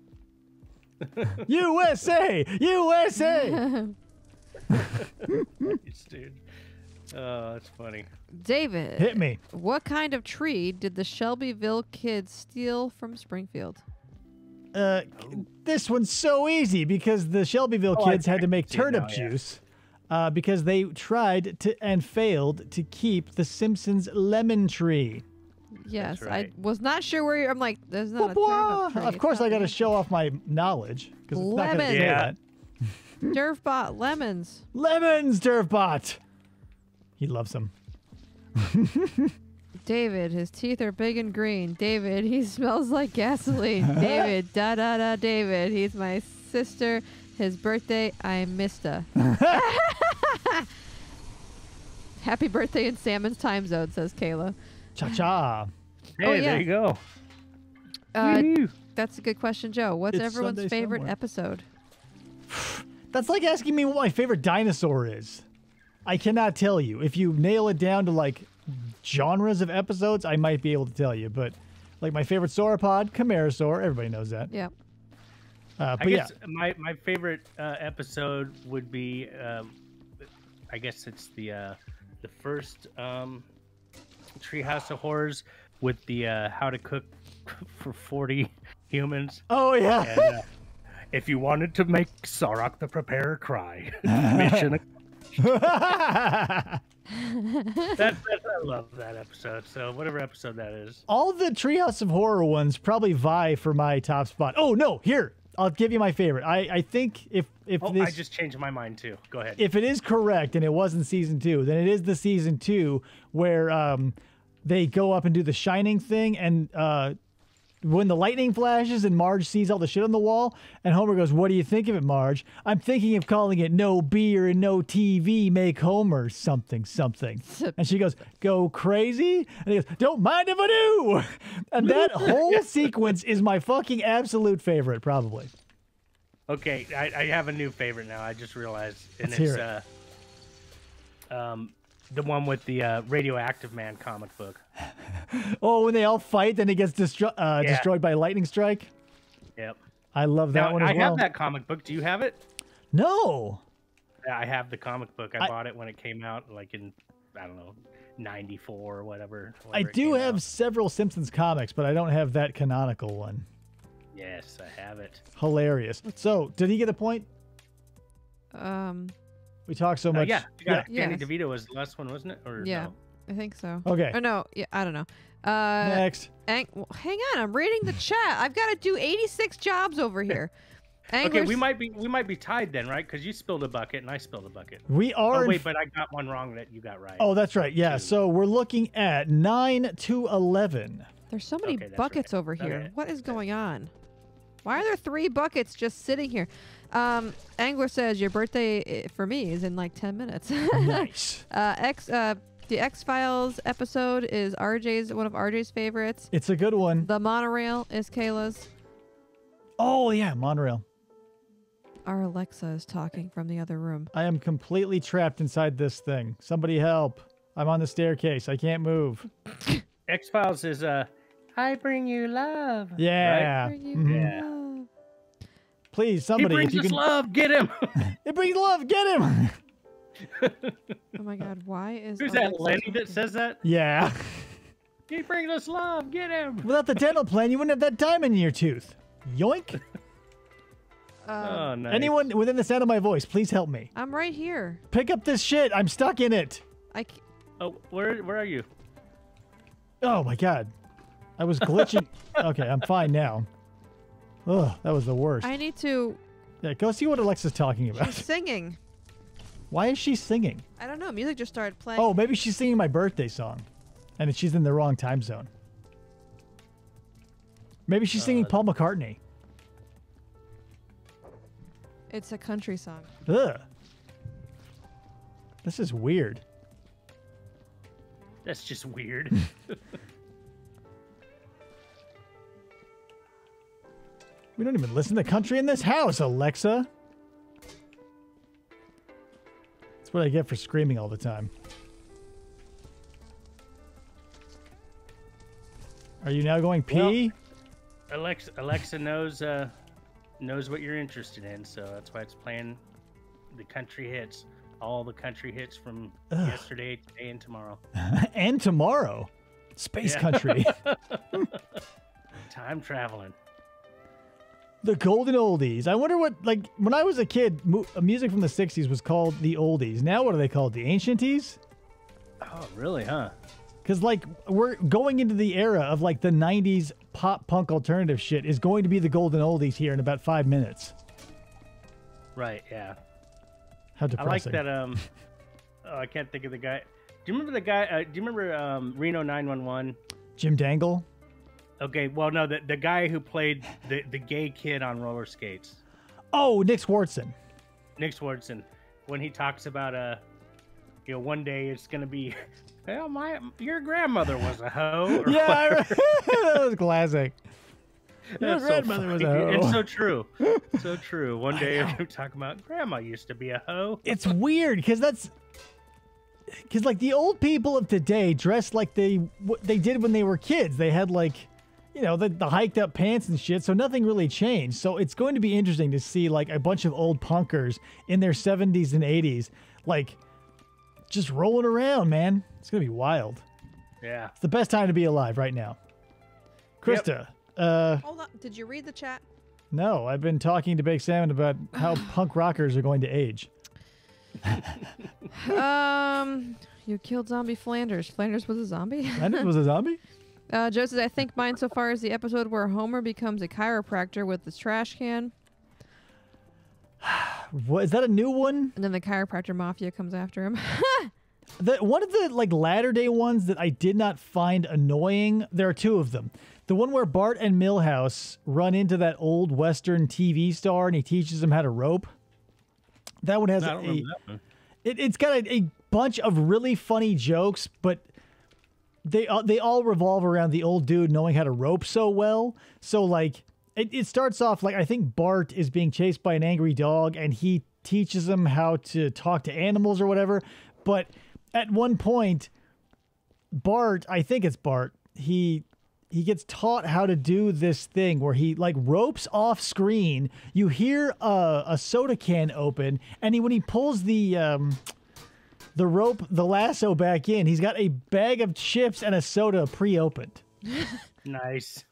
USA! USA! Nice, dude. Oh, that's funny. David. Hit me. What kind of tree did the Shelbyville kids steal from Springfield? This one's so easy because the Shelbyville kids had to make turnip now, yeah. juice because they tried to and failed to keep the Simpsons lemon tree. Yes, right. I was not sure where I'm like, there's not a Blah, turnip tree. of course, I got to show off my knowledge because it's not going to Lemon. say Yeah. that. Dervbot lemons. Lemons, Dervbot. He loves them. David, his teeth are big and green. David, he smells like gasoline. David, da da da. David, he's my sister. His birthday, I missed her. Happy birthday in Salmon's time zone, says Kayla. Cha cha. Hey, yeah. there you go. Uh, that's a good question, Joe. What's It's everyone's Sunday favorite somewhere. episode? That's like asking me what my favorite dinosaur is. I cannot tell you. If you nail it down to like genres of episodes, I might be able to tell you. But like my favorite sauropod, Camarasaur. Everybody knows that. Yeah. But I guess my favorite episode would be, I guess it's the first Treehouse of Horrors with the how to cook for 40 humans. Oh yeah. And, if you wanted to make Sarok the Preparer cry, mission. I love that episode. So whatever episode that is. All the Treehouse of Horror ones probably vie for my top spot. Oh no, here. I'll give you my favorite. I think if Oh, this I just changed my mind too. Go ahead. if it is correct and it wasn't season 2, then it is the season 2 where they go up and do the Shining thing and when the lightning flashes and Marge sees all the shit on the wall, and Homer goes, "What do you think of it, Marge?" "I'm thinking of calling it No Beer and No TV Make Homer something something." And she goes, "Go crazy?" And he goes, "Don't mind if I do." And that whole sequence is my fucking absolute favorite, probably. Okay, I have a new favorite now. I just realized, and Let's hear the one with the Radioactive Man comic book. Oh, when they all fight, then it gets destroyed by a lightning strike. Yep. I love that one as I well. have that comic book. Do you have it? No. Yeah, I have the comic book. I bought it when it came out, like in, I don't know, 94 or whatever. I do have several Simpsons comics, but I don't have that canonical one. Yes, I have it. Hilarious. So, did he get a point? We talked so much. Yeah, you got it. Yes. Danny DeVito was the last one, wasn't it? Or Yeah, no? I think so. Okay. Or no, yeah, I don't know. Next. Hang on, I'm reading the chat. I've got to do 86 jobs over here. Okay, we might be tied then, right? Because you spilled a bucket and I spilled a bucket. We are. Oh wait, but I got one wrong that you got right. Oh, that's right. Yeah. So we're looking at 9 to 11. There's so many that's buckets right. over here. Okay. What is going on? Why are there 3 buckets just sitting here? Angler says your birthday for me is in like 10 minutes. Nice. The X-Files episode is one of RJ's favorites. It's a good one. The monorail is Kayla's. Oh, yeah. Monorail. Our Alexa is talking from the other room. I am completely trapped inside this thing. Somebody help. I'm on the staircase. I can't move. X-Files is I bring you love. Yeah. Right? Mhm. Love. Please, somebody. He brings if you us can... love. Get him. It brings love. Get him. Oh my God, why is Who's Alexa that? Lenny that talking? says that? Yeah. He brings us love. Get him. Without the dental plan, you wouldn't have that diamond in your tooth. Yoink. Oh, nice. Anyone within the sound of my voice, please help me. I'm right here. Pick up this shit. I'm stuck in it. Oh, where are you? Oh my God. I was glitching. Okay, I'm fine now. Ugh, that was the worst. I need to. Yeah, go see what Alexa's talking about. She's singing. Why is she singing? I don't know. Music just started playing. Oh, maybe she's singing my birthday song. And she's in the wrong time zone. Maybe she's singing Paul McCartney. It's a country song. Ugh. This is weird. That's just weird. We don't even listen to country in this house, Alexa. That's what I get for screaming all the time. Are you now going pee? Well, Alexa knows what you're interested in, so that's why it's playing the country hits. All the country hits from yesterday, today, and tomorrow. And tomorrow. Space country. Time traveling. The golden oldies. I wonder what, like, when I was a kid, music from the 60s was called the oldies. Now what are they called? The ancienties? Oh, really, huh? Because, like, we're going into the era of, like, the 90s pop punk alternative shit is going to be the golden oldies here in about 5 minutes. Right, yeah. How depressing. I like that, oh, I can't think of the guy. Do you remember the guy, do you remember Reno 911? Jim Dangle? Okay, well, no, the guy who played the gay kid on roller skates. Oh, Nick Swartzen. Nick Swartzen. When he talks about, one day it's going to be, well, your grandmother was a hoe. Yeah, that was classic. Your That's grandmother was a hoe. It's so true. So true. One day you're talking about grandma used to be a hoe. It's weird because like the old people of today dress like they did when they were kids. They had like, the hiked up pants and shit. So nothing really changed. So it's going to be interesting to see like a bunch of old punkers in their 70s and 80s, like just rolling around, man. It's going to be wild. Yeah. It's the best time to be alive right now. Krista. Hold on. Did you read the chat? No, I've been talking to Baked Salmon about how punk rockers are going to age. You killed zombie Flanders. Flanders was a zombie? Flanders was a zombie? Joe says, I think mine so far is the episode where Homer becomes a chiropractor with his trash can. What, is that a new one? And then the chiropractor mafia comes after him. One of the like latter day ones that I did not find annoying. There are two of them. The one where Bart and Milhouse run into that old Western TV star and he teaches them how to rope. That one has I don't remember that one. It's got a bunch of really funny jokes, but they all revolve around the old dude knowing how to rope so well. So like it starts off like I think Bart is being chased by an angry dog and he teaches him how to talk to animals or whatever. But at one point, Bart, I think it's Bart, he gets taught how to do this thing where he like ropes off screen. You hear a soda can open, and when he pulls the rope, the lasso back in, he's got a bag of chips and a soda pre-opened. Nice.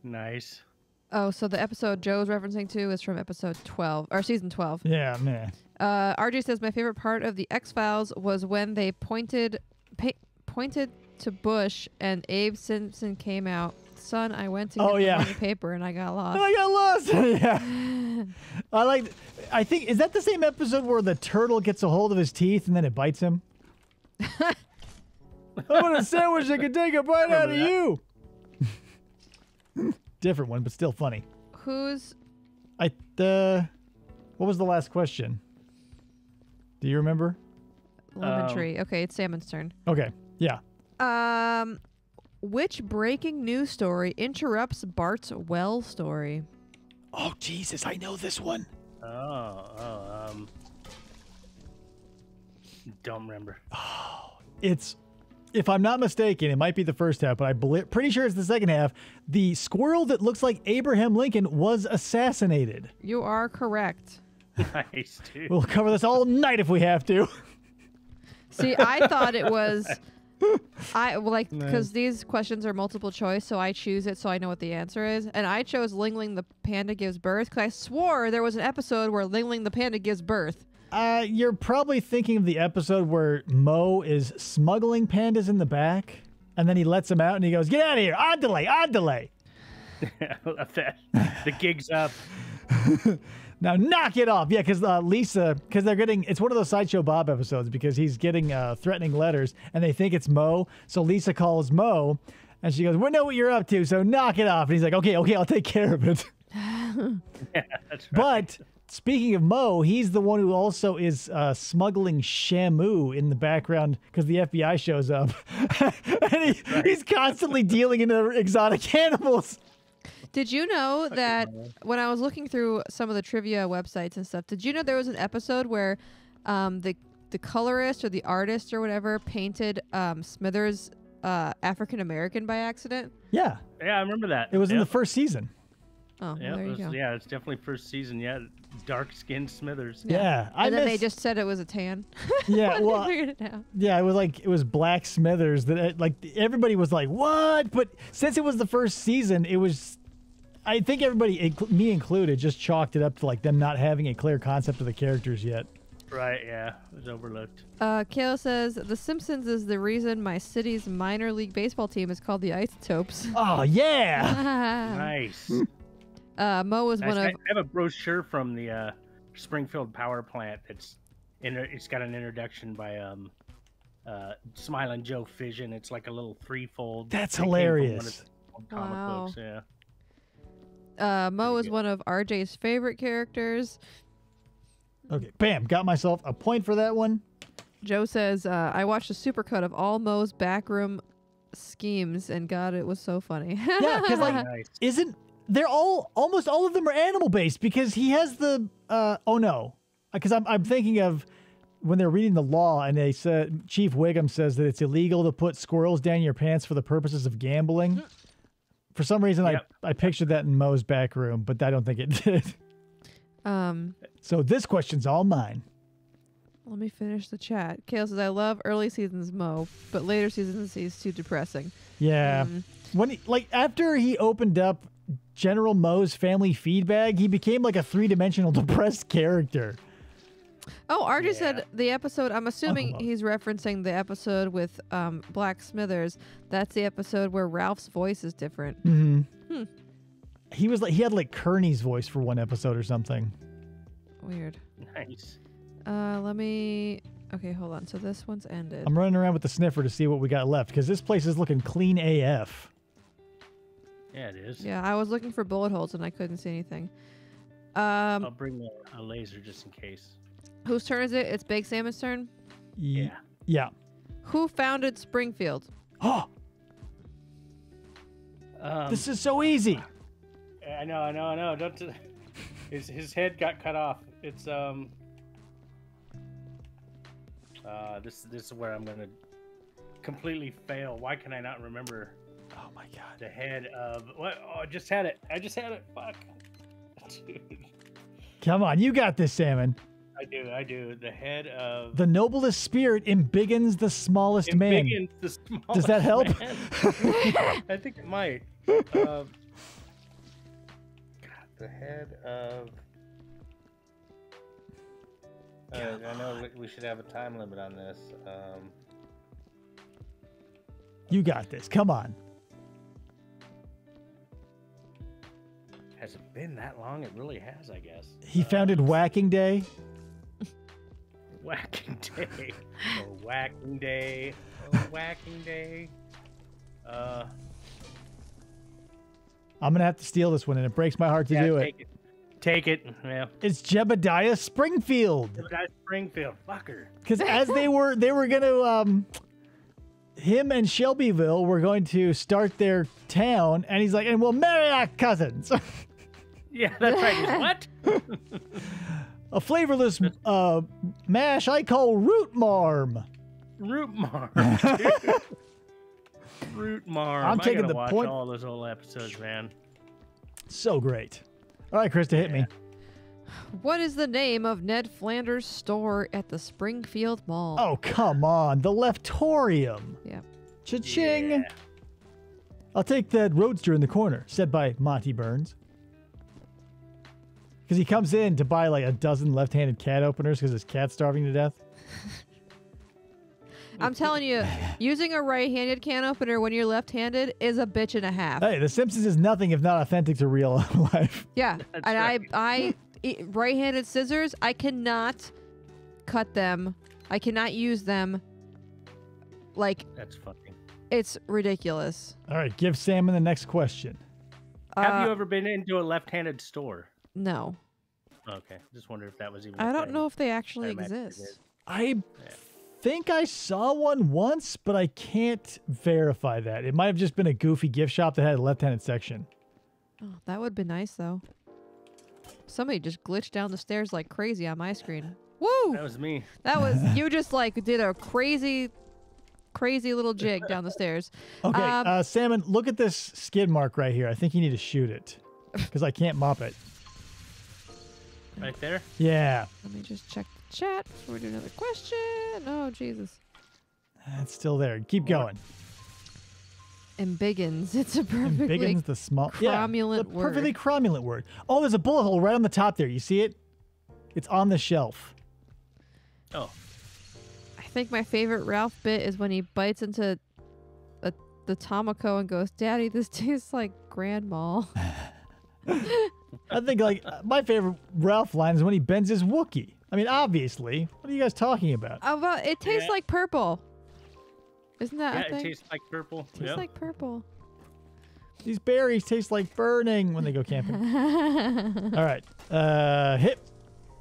Nice. Oh, so the episode Joe's referencing to is from episode 12 or season 12. Yeah, man. RJ says my favorite part of the X-Files was when they pointed to Bush and Abe Simpson came out. Son, I went to get the morning paper and I got lost. I got lost. Yeah. I think, is that the same episode where the turtle gets a hold of his teeth and then it bites him? I want a sandwich that can take a bite out of you. Different one, but still funny. What was the last question? Do you remember? Lemon Tree. Okay, it's Salmon's turn. Okay, yeah. Which breaking news story interrupts Bart's well story? Oh, Jesus, I know this one. Don't remember. It's, if I'm not mistaken, it might be the first half, but pretty sure it's the second half. The squirrel that looks like Abraham Lincoln was assassinated. You are correct. Nice, dude. We'll cover this all night if we have to. See, I thought it was... because these questions are multiple choice, so I choose it so I know what the answer is. And I chose Ling Ling the panda gives birth because I swore there was an episode where Ling Ling the panda gives birth. You're probably thinking of the episode where Mo is smuggling pandas in the back, and then he lets them out and he goes, "Get out of here! On delay! On delay!" I love that. The gig's up. Now knock it off. Yeah, because Lisa, because they're getting, it's one of those Sideshow Bob episodes because he's getting threatening letters and they think it's Mo. So Lisa calls Mo and she goes, "We know what you're up to, so knock it off." And he's like, okay, I'll take care of it. Yeah, that's right. But speaking of Mo, he's the one who also is smuggling Shamu in the background because the FBI shows up. And he's constantly dealing in exotic animals. Did you know that when I was looking through some of the trivia websites and stuff, did you know there was an episode where the colorist or the artist or whatever painted Smithers African American by accident? Yeah. Yeah, I remember that. It was in the first season. Oh, well, Yeah, there you go. yeah, it's definitely first season. Yeah, dark-skinned Smithers. Yeah. And then they just said it was a tan. Yeah, well, they figured it out. yeah, it was Black Smithers that everybody was like, "What?" But since it was the first season, it was, I think everybody, me included, just chalked it up to like them not having a clear concept of the characters yet. Right, yeah. It was overlooked. Kayla says, The Simpsons is the reason my city's minor league baseball team is called the Isotopes. Oh, yeah. Nice. Mo was Nice. one of... I have a brochure from the Springfield power plant. It's got an introduction by Smiling Joe Fission. It's like a little threefold. That's It came from one of hilarious. the old comic Wow. books, yeah. Mo is one of RJ's favorite characters. Okay, bam, got myself a point for that one. Joe says, I watched a supercut of all Mo's backroom schemes, and God, it was so funny. Yeah, because like, Nice. they're almost all of them are animal based because he has the because I'm thinking of when they're reading the law and they said Chief Wiggum says that it's illegal to put squirrels down your pants for the purposes of gambling. For some reason, Yep. I pictured that in Mo's back room, but I don't think it did. So this question's all mine. Let me finish the chat. Kale says, I love early seasons Mo, but later seasons he's too depressing. Yeah. When after he opened up General Mo's family feed bag, he became like a three-dimensional depressed character. Oh, RJ Yeah. said the episode, I'm assuming he's referencing the episode with Black Smithers. That's the episode where Ralph's voice is different. Mm-hmm. He had like Kearney's voice for one episode or something. Weird. Nice. Okay, hold on. So this one's ended. I'm running around with the sniffer to see what we got left because this place is looking clean AF. Yeah, it is. Yeah, I was looking for bullet holes and I couldn't see anything. I'll bring a laser just in case. Whose turn is it? It's Baked Salmon's turn. Yeah. Yeah. Who founded Springfield? Oh, this is so easy. I know. Don't. His head got cut off. It's This is where I'm gonna completely fail. Why can I not remember? Oh my god. The head of what? Oh, I just had it. Fuck. Dude. Come on, you got this, Salmon. I do. The head of The noblest spirit embiggens the smallest man. Embiggens the smallest Does that help? man. I think it might. God, the head of. I know we should have a time limit on this. You got this. Come on. Has it been that long? It really has, I guess. He founded Whacking Day. Whacking Day. Oh, Whacking Day. Oh, Whacking Day. I'm gonna have to steal this one, and it breaks my heart to do it. Take it. Yeah. It's Jebediah Springfield. Jebediah Springfield. Fucker. Because as they were gonna him and Shelbyville were going to start their town, and he's like, and we'll marry our cousins. Yeah, that's right. He's, what? A flavorless mash I call root marm. Root marm. Root marm. I'm taking I gotta the watch point. all those old episodes, man. So great. All right, Krista, hit me. What is the name of Ned Flanders' store at the Springfield Mall? Oh, come on. The Leftorium. Yeah. Cha-ching. Yeah. I'll take that roadster in the corner, said by Monty Burns. Because he comes in to buy like a dozen left-handed cat openers because his cat's starving to death. I'm telling you, using a right-handed can opener when you're left-handed is a bitch and a half. Hey, The Simpsons is nothing if not authentic to real life. Yeah, That's and right. I right-handed scissors, I cannot cut them. I cannot use them. Like, That's funny. it's ridiculous. All right, give Salmon the next question. Have you ever been into a left-handed store? No. Okay, just wondered if that was even. I a don't thing. know if they actually I imagine it exist. is. I think I saw one once, but I can't verify that. It might have just been a goofy gift shop that had a left-handed section. Oh, that would be nice, though. Somebody just glitched down the stairs like crazy on my screen. Woo! That was me. That was, you just like did a crazy little jig down the stairs. Okay, Salmon, look at this skid mark right here. I think you need to shoot it because I can't mop it. Right there. Yeah, Let me just check the chat before we do another question. Oh, Jesus. it's still there. Keep going. Embiggens. It's a perfectly Embiggens the small, cromulent the perfectly cromulent word. Oh, there's a bullet hole right on the top there. You see it? It's on the shelf. Oh, I think my favorite Ralph bit is when he bites into the Tomoko and goes, "Daddy, this tastes like Grandma." I think like my favorite Ralph line is when he bends his Wookiee. I mean, obviously. What are you guys talking about? Oh, well, it tastes Yeah. like purple. Isn't that yeah, a thing? it tastes like purple. Tastes Yep. like purple. These berries taste like burning when they go camping. All right. Hit.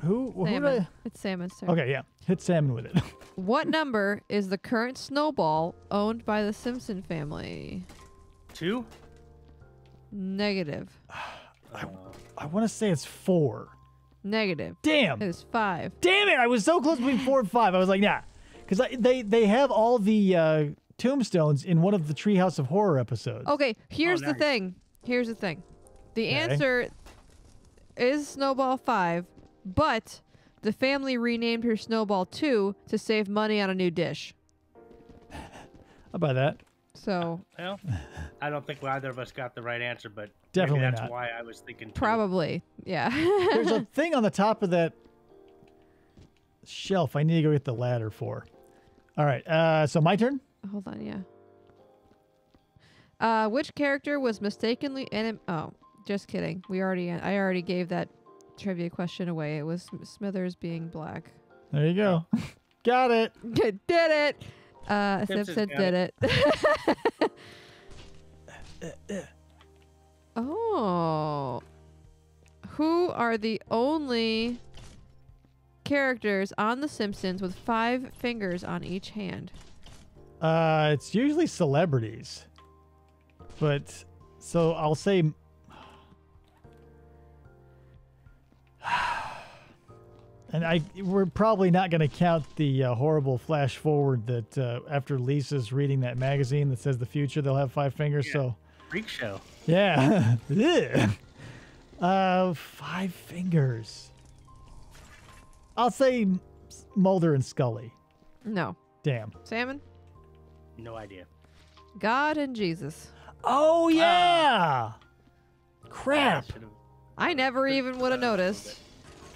Who did Salmon. I? It's Salmon's turn. Okay, yeah. Hit Salmon with it. What number is the current snowball owned by the Simpson family? 2. Negative. I want to say it's 4. Negative. Damn. It is 5. Damn it. I was so close between 4 and 5. I was like, nah. Because they have all the tombstones in one of the Treehouse of Horror episodes. Okay, here's the nice. thing. Here's the thing. The Okay. answer is Snowball 5, but the family renamed her Snowball 2 to save money on a new dish. How about that? So, Well, I don't think either of us got the right answer, but Definitely maybe that's not. why I was thinking 2. probably. Yeah. There's a thing on the top of that shelf I need to go get the ladder for. All right. So my turn? Hold on, yeah. Which character was mistakenly Oh, just kidding. I already gave that trivia question away. It was Smithers being black. There you go. Got it. Did it. Simpsons Simpson got did it. Oh. Who are the only characters on The Simpsons with 5 fingers on each hand? It's usually celebrities. But, so I'll say... And we're probably not going to count the horrible flash forward that after Lisa's reading that magazine that says the future, they'll have 5 fingers. Yeah. So Freak show. Yeah. 5 fingers. I'll say Mulder and Scully. No. Damn. Salmon? No idea. God and Jesus. Oh, yeah. Crap. I never even would have noticed.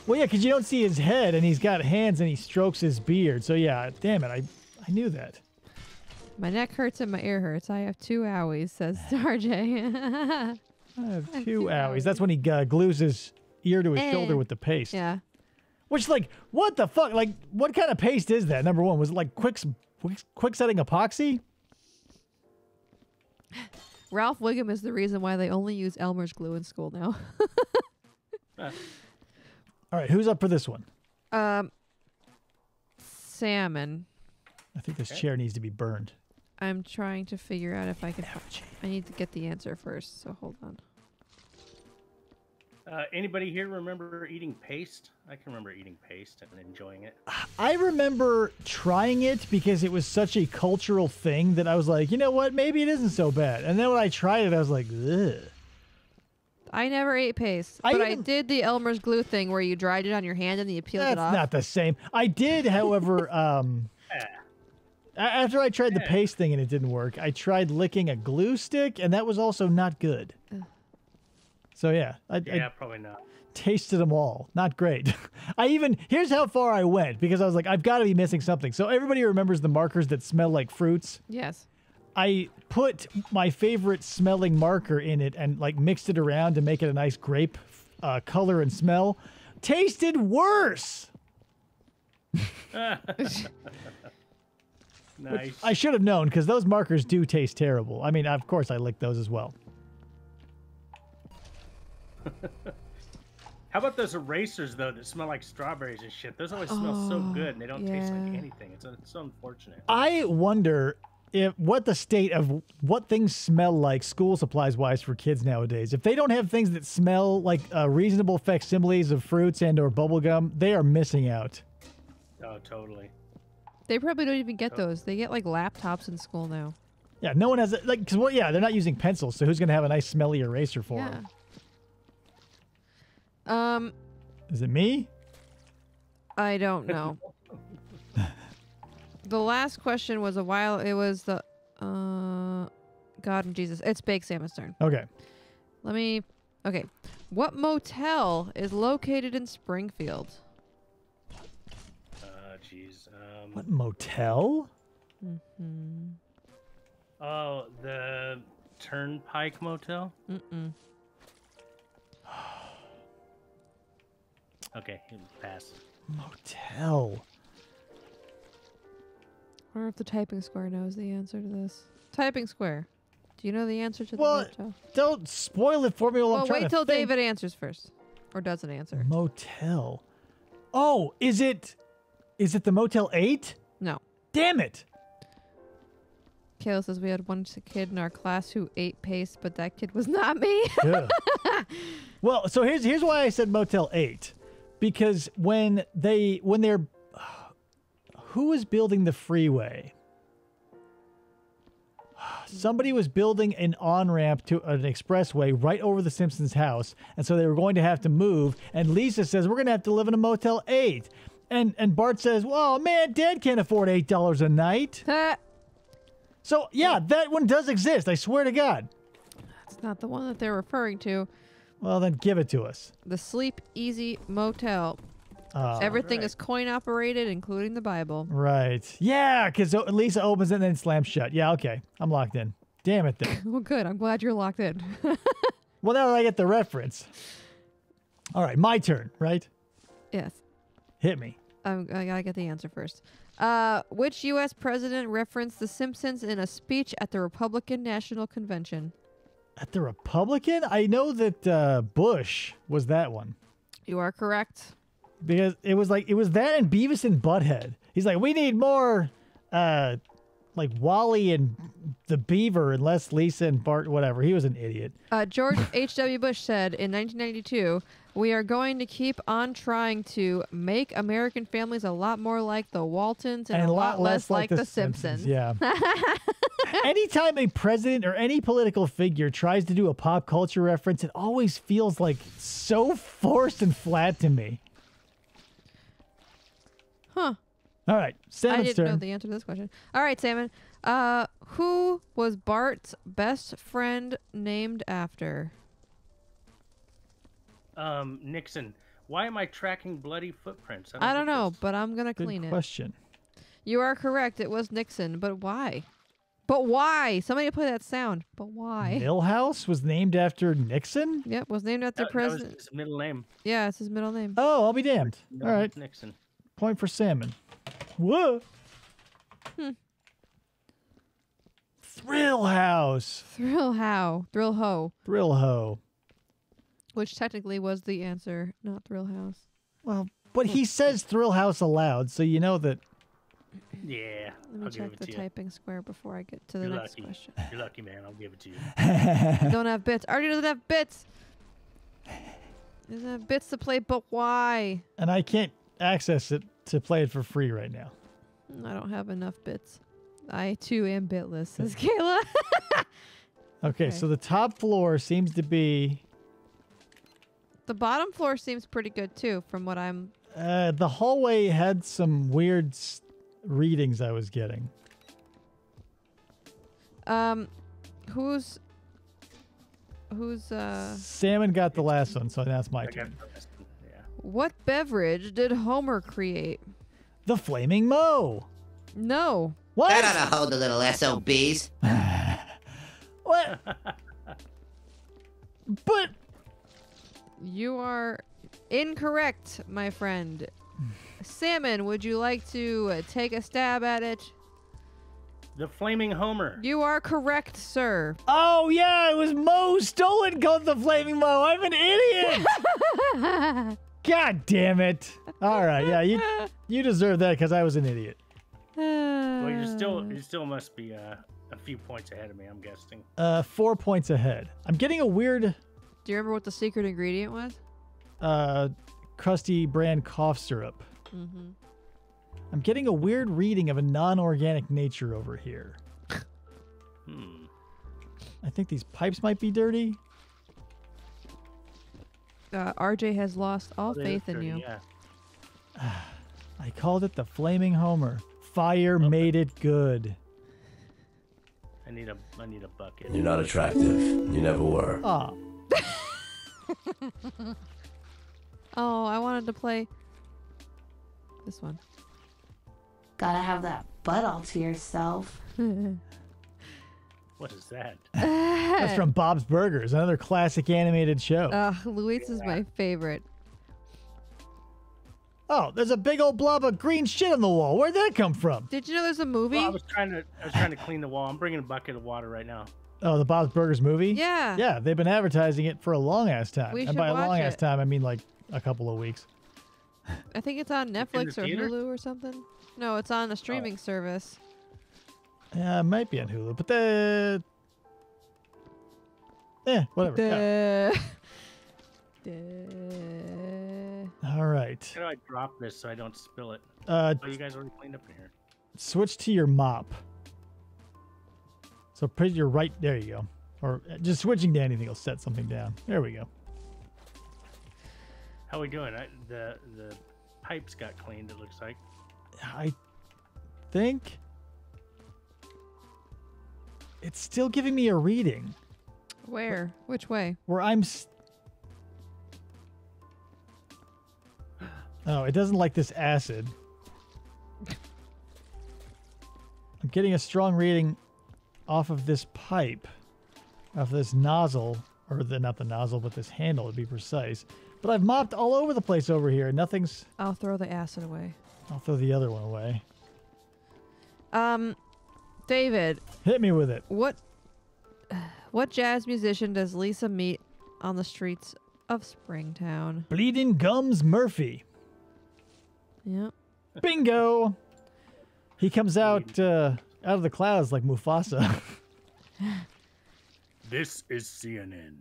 Well, yeah, because you don't see his head, and he's got hands, and he strokes his beard. So, yeah, damn it. I knew that. My neck hurts and my ear hurts. I have 2 owies, says RJ. I have 2 owies. That's when he glues his ear to his shoulder with the paste. Yeah. Which, like, what the fuck? Like, what kind of paste is that? Number one, was it like quick setting epoxy? Ralph Wiggum is the reason why they only use Elmer's glue in school now. All right, who's up for this one? Salmon. I think this chair needs to be burned. I'm trying to figure out if I can... I need to get the answer first, so hold on. Anybody here remember eating paste? I can remember eating paste and enjoying it. I remember trying it because it was such a cultural thing that I was like, you know what? Maybe it isn't so bad. And then when I tried it, I was like, ugh. I never ate paste, but I did the Elmer's glue thing where you dried it on your hand and then you peeled it off. That's not the same. I did, however, after I tried the paste thing and it didn't work, I tried licking a glue stick, and that was also not good. So, yeah. I probably not. Tasted them all. Not great. Here's how far I went, because I was like, I've got to be missing something. So everybody remembers the markers that smell like fruits? Yes. I put my favorite smelling marker in it and like mixed it around to make it a nice grape color and smell. Tasted worse. Nice. I should have known, because those markers do taste terrible. I mean, of course I licked those as well. How about those erasers, though, that smell like strawberries and shit? Those always smell so good, and they don't taste like anything. It's so unfortunate. I wonder what the state of what things smell like school supplies wise for kids nowadays. If they don't have things that smell like reasonable facsimiles of fruits and or bubble gum, they are missing out. Oh, totally. They probably don't even get those. They get like laptops in school now. Yeah, no one has they're not using pencils, so who's gonna have a nice smelly eraser for them? Is it me? I don't know. The last question was it was the God and Jesus. It's Baked Salmon's turn. Okay. Okay. What motel is located in Springfield? Jeez. What motel? Mm-hmm. Oh, the Turnpike Motel? Mm-mm. Okay, pass. Motel. I wonder if the Typing Square knows the answer to this. Typing Square. Do you know the answer to the Well, motel? don't spoil it for me while I'm trying to wait till think. David answers first. Or doesn't answer. Motel. Oh, is it the Motel 8? No. Damn it. Kayla says we had one kid in our class who ate paste, but that kid was not me. Well, so here's why I said Motel 8. Because when they're who was building the freeway? Somebody was building an on-ramp to an expressway right over the Simpsons' house, and so they were going to have to move, and Lisa says, we're going to have to live in a Motel 8. And Bart says, well, man, Dad can't afford $8 a night. So, yeah, that one does exist, I swear to God. That's not the one that they're referring to. Well, then give it to us. The Sleep Easy Motel. Everything is coin-operated, including the Bible. Right. Yeah, because Lisa opens it and then slams shut. Yeah, okay. I'm locked in. Damn it, then. Well, good. I'm glad you're locked in. Well, now that I get the reference. All right, my turn, right? Yes. Hit me. I gotta get the answer first. Which U.S. president referenced The Simpsons in a speech at the Republican National Convention? At the Republican? I know that Bush was that one. You are correct. Because it was that and Beavis and Butthead. He's like, we need more like Wally and the Beaver and less Lisa and Bart, whatever. He was an idiot. George H.W. Bush said in 1992, we are going to keep on trying to make American families a lot more like the Waltons and a lot less like the Simpsons. Yeah. Anytime a president or any political figure tries to do a pop culture reference, it always feels like so forced and flat to me. Huh. All right, Salmon's I didn't turn. know the answer to this question. All right, Salmon. Who was Bart's best friend named after? Nixon. Why am I tracking bloody footprints? I don't get know, this. but I'm going to clean Good it. question. You are correct. It was Nixon, but why? But why? Somebody play that sound. But why? Milhouse was named after Nixon? Yep, was named after That was President. his middle name. Yeah, it's his middle name. Oh, I'll be damned. No, All right, it's Nixon. point for Salmon. Whoa. Thrill House. Thrill Ho, Thrill Ho. which technically was the answer, not Thrill House. Well, but he says Thrill House aloud, so you know that. Yeah. Let me I'll give check it the to you. typing square before I get to the You're next lucky. question. You're lucky, man. I'll give it to you. I don't have bits. Artie doesn't have bits. He doesn't have bits to play, but why? And I can't access it to play it for free right now. I don't have enough bits. I too am bitless, says Kayla. Okay, so the top floor seems to be. The bottom floor seems pretty good too, from what I'm. The hallway had some weird readings I was getting. Who's Salmon got the last one, so that's my I got turn. the rest of it, yeah. what beverage did Homer create? The Flaming Moe. No. What? That ought to hold the little SOBs. What? But You are incorrect, my friend. Salmon, would you like to take a stab at it? The Flaming Homer. You are correct, sir. oh yeah, it was Moe Stolen called the Flaming Moe. I'm an idiot. God damn it! All right, yeah, you deserve that because I was an idiot. Well, you still must be a few points ahead of me, I'm guessing. 4 points ahead. I'm getting a weird, Do you remember what the secret ingredient was? crusty brand cough syrup. Mm-hmm. I'm getting a weird reading of a non-organic nature over here. I think these pipes might be dirty. RJ has lost all They faith look in dirty, you. Yeah. I called it the Flaming Homer. Fire made it good. I need a bucket. You're not attractive. You never were. Ah, Oh, I wanted to play this one. Gotta have that butt all to yourself. What is that? that's from Bob's Burgers, another classic animated show. Luis is my favorite. Oh, there's a big old blob of green shit on the wall. Where'd that come from? Did you know there's a movie? Well, I was trying to clean the wall. I'm bringing a bucket of water right now. Oh, the Bob's Burgers movie? Yeah. Yeah, they've been advertising it for a long ass time. We And should by a watch long ass it. time, I mean like a couple of weeks. I think it's on Netflix or theater? Hulu or something. No, it's on a streaming service. Yeah, it might be on Hulu, but the. Whatever. Yeah. All right. How do I drop this so I don't spill it? Uh, Oh, you guys already cleaned up in here. switch to your mop. So put your right. There you go. Or just switching to anything will set something down. There we go. How we doing? The pipes got cleaned, it looks like. I think it's still giving me a reading Where? Which way? where I'm. Oh, it doesn't like this acid. I'm getting a strong reading off of this pipe, off this nozzle, or not the nozzle, but this handle to be precise. But I've mopped all over the place over here. Nothing's. I'll throw the acid away. I'll throw the other one away. David, Hit me with it. what What jazz musician does Lisa meet on the streets of Springtown? Bleeding Gums Murphy. Yep. Bingo. He comes out of the clouds like Mufasa. This is CNN.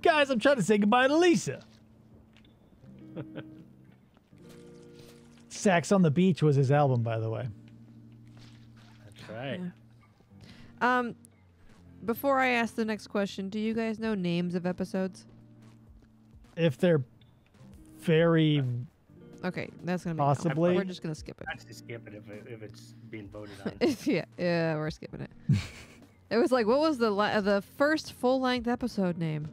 Guys, I'm trying to say goodbye to Lisa. Sax on the Beach was his album, by the way. That's right. Yeah. Before I ask the next question, do you guys know names of episodes? If they're very Okay, that's gonna be possibly, no. We're just gonna skip it. Actually, skip it if it's being voted on. yeah, we're skipping it. It was like, what was the first full length episode name?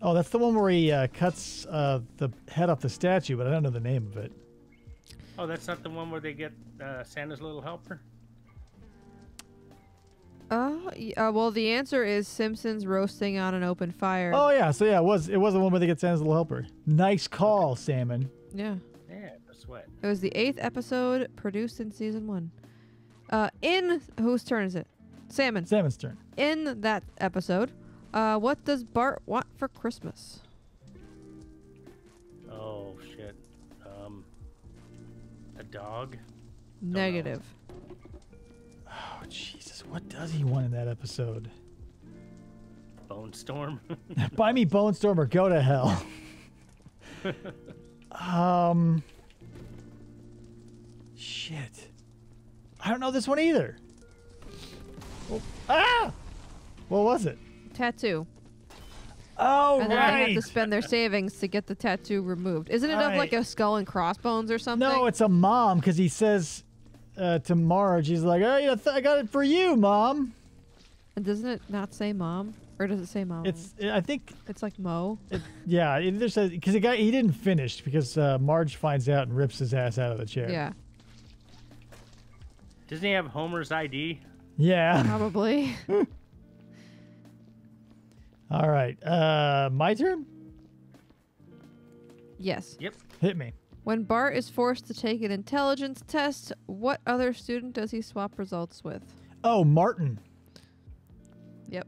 Oh, that's the one where he cuts the head off the statue, but I don't know the name of it. Oh, that's not the one where they get Santa's little helper? Well, the answer is Simpsons roasting on an open fire. Oh yeah, so yeah, it was the one where they get Santa's little helper. Nice call, Salmon. Yeah. Yeah, no sweat. It was the 8th episode produced in season 1. In whose turn is it? Salmon. Salmon's turn. In that episode, what does Bart want for Christmas? Oh shit. A dog? Negative. Oh Jesus, what does he want in that episode? Bone Storm? Buy me Bone Storm or go to hell. Shit. I don't know this one either. Oh. Ah! What was it? Tattoo. Oh, And then right. they have to spend their savings to get the tattoo removed. Isn't it of like a skull and crossbones or something? No, it's a mom because he says to Marge, he's like, "Oh, yeah, I got it for you, Mom." And doesn't it not say mom? Or does it say mom? I think it's like Mo. Yeah, it either says because he didn't finish because Marge finds out and rips his ass out of the chair. Yeah. Doesn't he have Homer's ID? Yeah. Probably. All right. My turn? Yes. Yep. Hit me. When Bart is forced to take an intelligence test, what other student does he swap results with? Oh, Martin. Yep.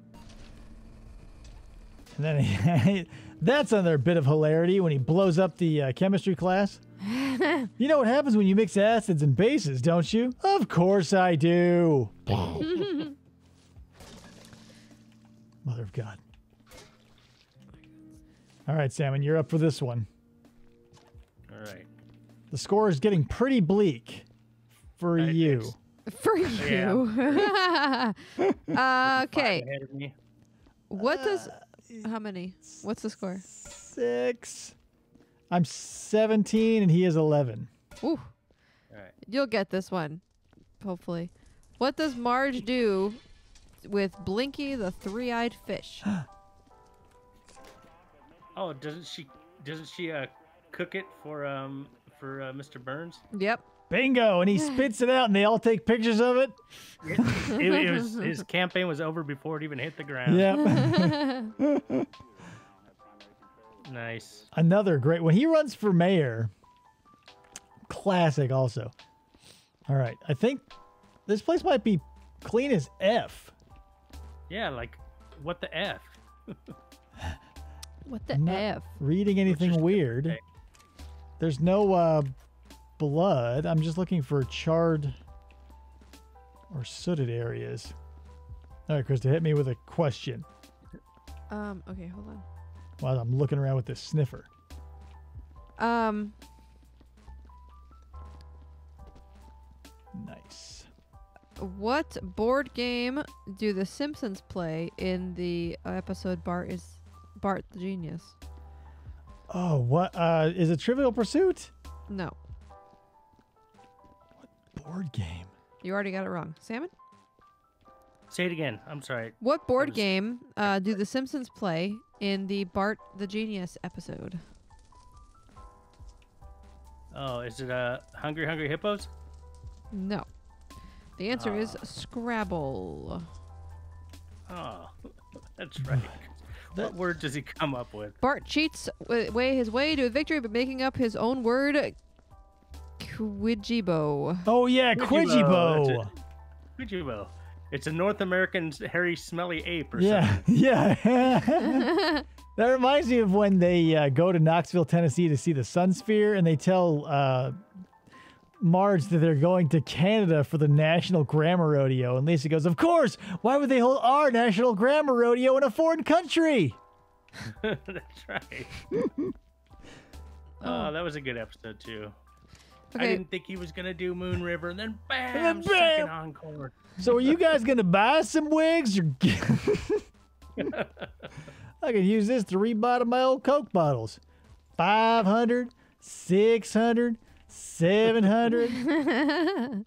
And then that's another bit of hilarity when he blows up the chemistry class. You know what happens when you mix acids and bases, don't you? Of course I do. Mother of God. All right, Salmon, you're up for this one. All right. The score is getting pretty bleak for you. For you. Okay. Ahead of me. What does... How many? What's the score? 6. I'm 17 and he is 11. Ooh. All right. You'll get this one, hopefully. What does Marge do with Blinky the three-eyed fish? Oh, doesn't she cook it for Mr. Burns? Yep. Bingo! And he spits it out and they all take pictures of it. It was his campaign was over before it even hit the ground. Yep. Nice. Another great when he runs for mayor. Classic also. All right. I think this place might be clean as F. Yeah, like what the F? What the I'm not F? reading anything weird. okay. There's no blood. I'm just looking for charred or sooted areas. All right, Krista, hit me with a question Okay, hold on. while I'm looking around with this sniffer. Nice. What board game do the Simpsons play in the episode Bart the Genius? Oh, what? Is it Trivial Pursuit? No. Board game. You already got it wrong. Salmon? Say it again. I'm sorry. What board game do the Simpsons play in the Bart the Genius episode? Oh, is it Hungry Hungry Hippos? No. The answer is Scrabble. Oh, that's right. What word does he come up with? Bart cheats his way to a victory by making up his own word, Quidjibo. Oh yeah, Quidjibo, Quidjibo. Quidjibo. It's a North American hairy, smelly ape or Yeah, something. yeah. That reminds me of when they go to Knoxville, Tennessee to see the Sun Sphere, and they tell Marge that they're going to Canada for the National Grammar Rodeo. And Lisa goes, of course! Why would they hold our National Grammar Rodeo in a foreign country? That's right. Oh, that was a good episode, too. Okay. I didn't think he was going to do Moon River, and then bam, And then second bam! encore. So are you guys going to buy some wigs? Or I can use this to rebottle my old Coke bottles. 500, 600, 700.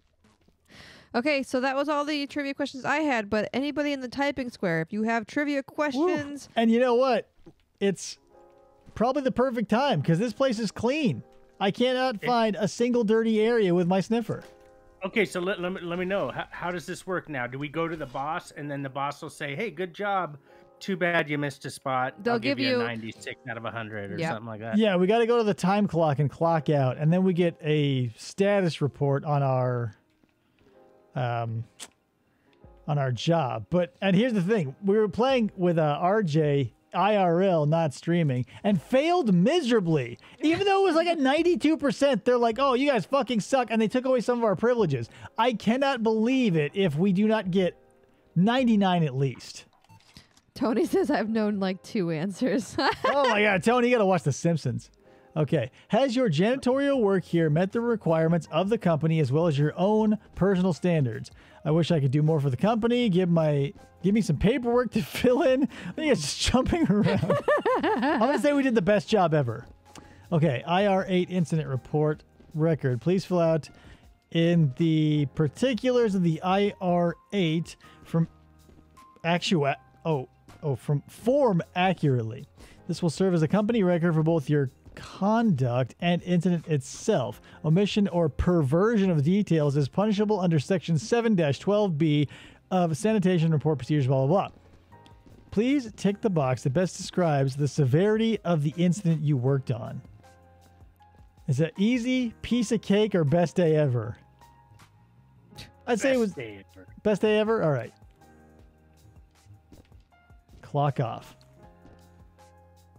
Okay, so that was all the trivia questions I had, but anybody in the typing square, if you have trivia questions... And you know what? It's probably the perfect time because this place is clean. I cannot find a single dirty area with my sniffer. Okay, so let me know. How does this work now? Do we go to the boss, and then the boss will say, hey, good job. Too bad you missed a spot. They'll I'll give you you- a 96 out of 100 or Yeah. something like that. Yeah, we got to go to the time clock and clock out, and then we get a status report on our job. And here's the thing: we were playing with RJ IRL, not streaming, and failed miserably. Even though it was like at 92%, they're like, "Oh, you guys fucking suck," and they took away some of our privileges. I cannot believe it if we do not get 99 at least. Tony says I've known like 2 answers. Oh my God, Tony, you gotta watch The Simpsons. Okay. Has your janitorial work here met the requirements of the company as well as your own personal standards? I wish I could do more for the company. Give me some paperwork to fill in. I think it's just jumping around. I'm gonna say we did the best job ever. Okay, IR8 incident report record. Please fill out in the particulars of the IR8 from from form accurately. This will serve as a company record for both your conduct and incident itself. Omission or perversion of details is punishable under section 7-12B of sanitation report procedures, blah, blah, blah. Please tick the box that best describes the severity of the incident you worked on. Is it easy, piece of cake, or best day ever? I'd say it was Day ever. best day ever. All right. Clock off.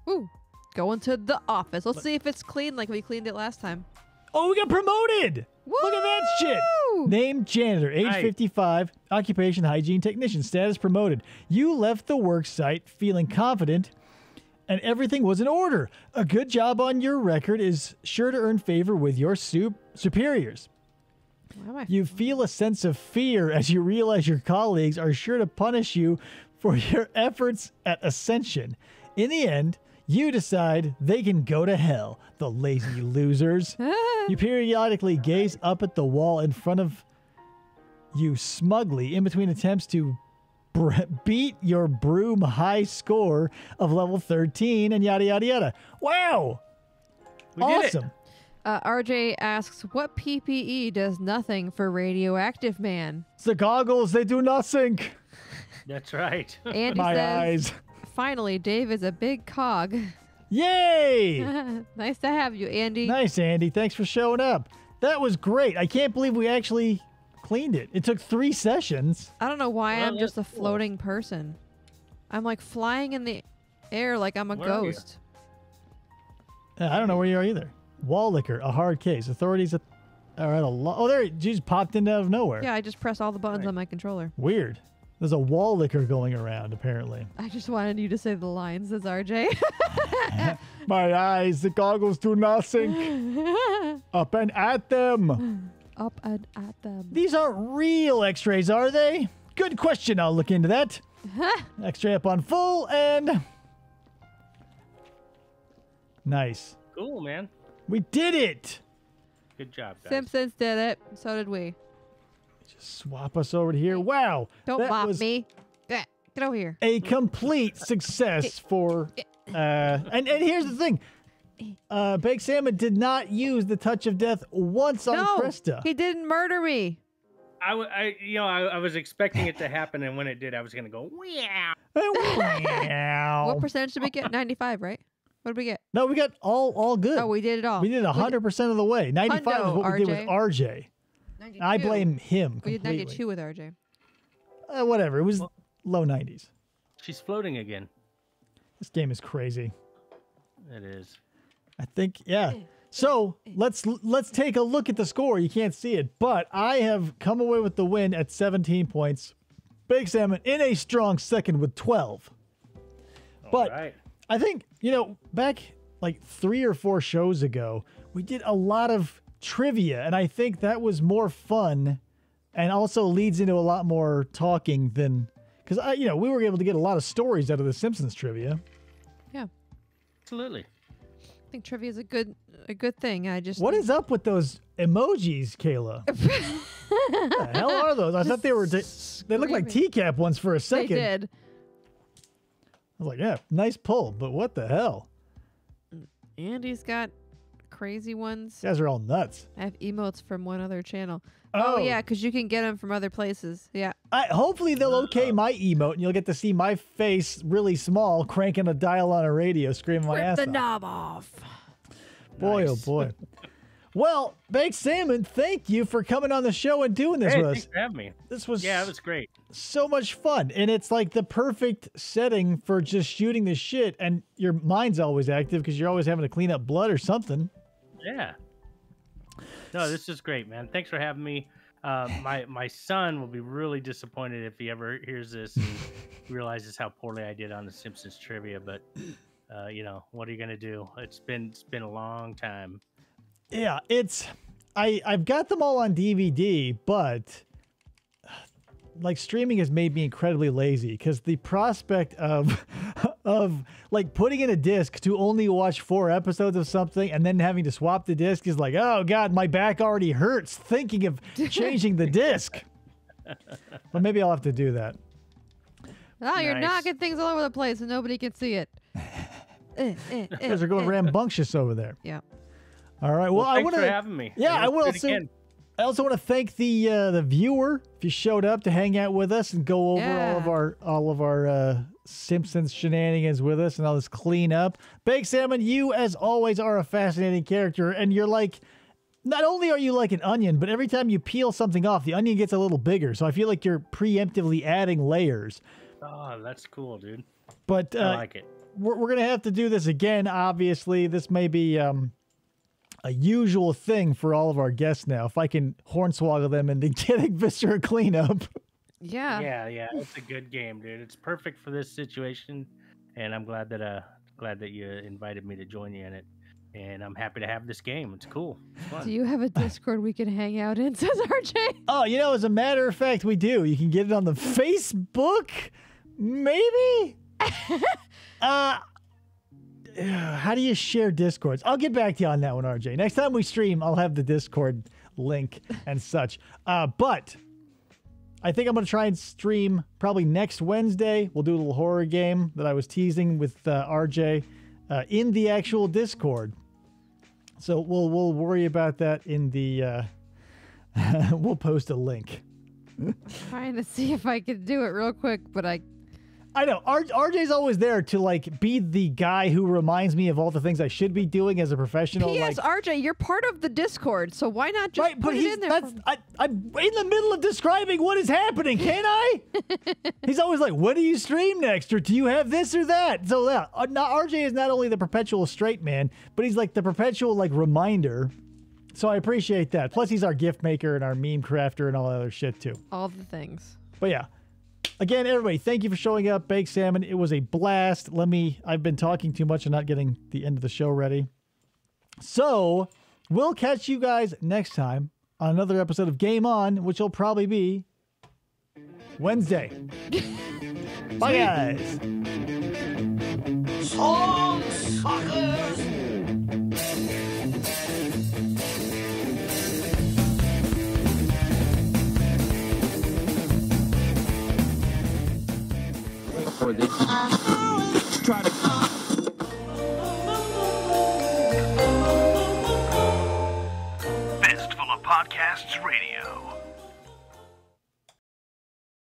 Ooh, going to the office. Let's see if it's clean like we cleaned it last time. Oh, we got promoted. Look at that shit. Woo! Name janitor, age Nice. 55, occupation hygiene technician, status promoted. You left the work site feeling confident and everything was in order. A good job on your record is sure to earn favor with your superiors. Why am I- You feel a sense of fear as you realize your colleagues are sure to punish you for your efforts at ascension. In the end, you decide they can go to hell, the lazy losers. You periodically gaze up at the wall in front of you smugly in between attempts to beat your broom high score of level 13 and yada, yada, yada. Wow. We did it. Awesome. RJ asks, what PPE does nothing for radioactive man? It's the goggles, they do nothing. That's right. Andy My says, eyes. finally, Dave is a big cog. Yay! Nice to have you, Andy. Nice, Andy. Thanks for showing up. That was great. I can't believe we actually cleaned it. It took 3 sessions. I don't know why Well, I'm just a that's cool. floating person. I'm like flying in the air like I'm a Where are you? ghost. I don't know where you are either. Wall liquor, a hard case. Authorities are at a lot. Oh, there, you just popped in out of nowhere. Yeah, I just press all the buttons Right. on my controller. Weird. There's a wall liquor going around, apparently. I just wanted you to say the lines, says RJ. My eyes, the goggles do nothing. Up and at them. Up and at them. These aren't real x-rays, are they? Good question. I'll look into that. X-ray up on full and... Nice. Cool, man. We did it. Good job, guys. Simpsons did it. So did we. Just swap us over to here. Wow. Don't that mop was me. Get over here. a complete success for... and here's the thing. Baked Salmon did not use the touch of death once on No, Krista. he didn't murder me. I was expecting it to happen, and when it did, I was gonna go, wow. What percentage did we get? 95, right? What did we get? No, we got all good. Oh, we did it all. We did 100% of the way. 95 is Hundo, what we did with RJ. 92. I blame him We did completely. 92 with RJ. whatever. It was low 90s. She's floating again. This game is crazy. It is. I think, yeah. So let's take a look at the score. You can't see it, but I have come away with the win at 17 points. Baked Salmon in a strong second with 12. But All right. I think, back like 3 or 4 shows ago, we did a lot of trivia, and I think that was more fun and also leads into a lot more talking than, because we were able to get a lot of stories out of the Simpsons trivia. Yeah. Absolutely. I think trivia is a good thing. What is up with those emojis, Kayla? What the hell are those? I thought they were, they looked like TCAP ones for a second. They did. I was like, yeah, nice pull, but what the hell? Andy's got crazy ones. You guys are all nuts. I have emotes from one other channel. Oh, yeah, because you can get them from other places. Yeah. Hopefully they'll okay my emote, and you'll get to see my face really small cranking a dial on a radio, screaming my ass Rip the off. knob off. Boy, Nice. oh boy. Well, Baked Salmon, thank you for coming on the show and doing this Hey, with thanks us. for having me. This was Yeah, it was great. so much fun, and it's like the perfect setting for just shooting the shit, and your mind's always active because you're always having to clean up blood or something. Yeah. No, this is great, man. Thanks for having me. My son will be really disappointed if he ever hears this and realizes how poorly I did on the Simpsons trivia. But what are you gonna do? It's been a long time. Yeah, I've got them all on DVD, but like streaming has made me incredibly lazy because the prospect of like putting in a disc to only watch 4 episodes of something and then having to swap the disc is like, oh god, my back already hurts thinking of changing the disc. But maybe I'll have to do that. Oh, you're Nice. knocking things all over the place and nobody can see it. You guys are going rambunctious over there. Yeah. All right. Well, I Thanks want for to. having me. Yeah, I will Let's do it also. again. I also want to thank the viewer if you showed up to hang out with us and go over Yeah. all of our Simpsons shenanigans with us and all this cleanup. Baked Salmon, you as always are a fascinating character, and you're like, not only are you like an onion, but every time you peel something off, the onion gets a little bigger. So I feel like you're preemptively adding layers. Oh, that's cool, dude. But I like it. we're gonna have to do this again. Obviously, this may be a usual thing for all of our guests now. If I can hornswoggle them into getting Viscera cleanup. Yeah. Yeah, it's a good game, dude. It's perfect for this situation, and I'm glad that you invited me to join you in it. And I'm happy to have this game. It's cool. It's fun. Do you have a Discord we can hang out in, says RJ? Oh, as a matter of fact, we do. You can get it on the Facebook, maybe. How do you share Discords? I'll get back to you on that one, RJ. Next time we stream, I'll have the Discord link and such. But I think I'm going to try and stream probably next Wednesday. We'll do a little horror game that I was teasing with RJ in the actual Discord. So we'll worry about that in the. We'll post a link. Trying to see if I can do it real quick, but I know RJ's always there to like be the guy who reminds me of all the things I should be doing as a professional. P.S. Like, RJ, you're part of the Discord, so why not just right, put but it in there? I'm in the middle of describing what is happening, can't I? He's always like, "When do you stream next?" or "Do you have this or that?" So yeah, RJ is not only the perpetual straight man, but he's like the perpetual like reminder. So I appreciate that. Plus, he's our gift maker and our meme crafter and all that other shit too. All the things. But yeah. Again, everybody, thank you for showing up. Baked Salmon, it was a blast. I've been talking too much and not getting the end of the show ready. So, we'll catch you guys next time on another episode of Game On, which will probably be Wednesday. Bye, guys. Song suckers! Fistful of Podcasts Radio.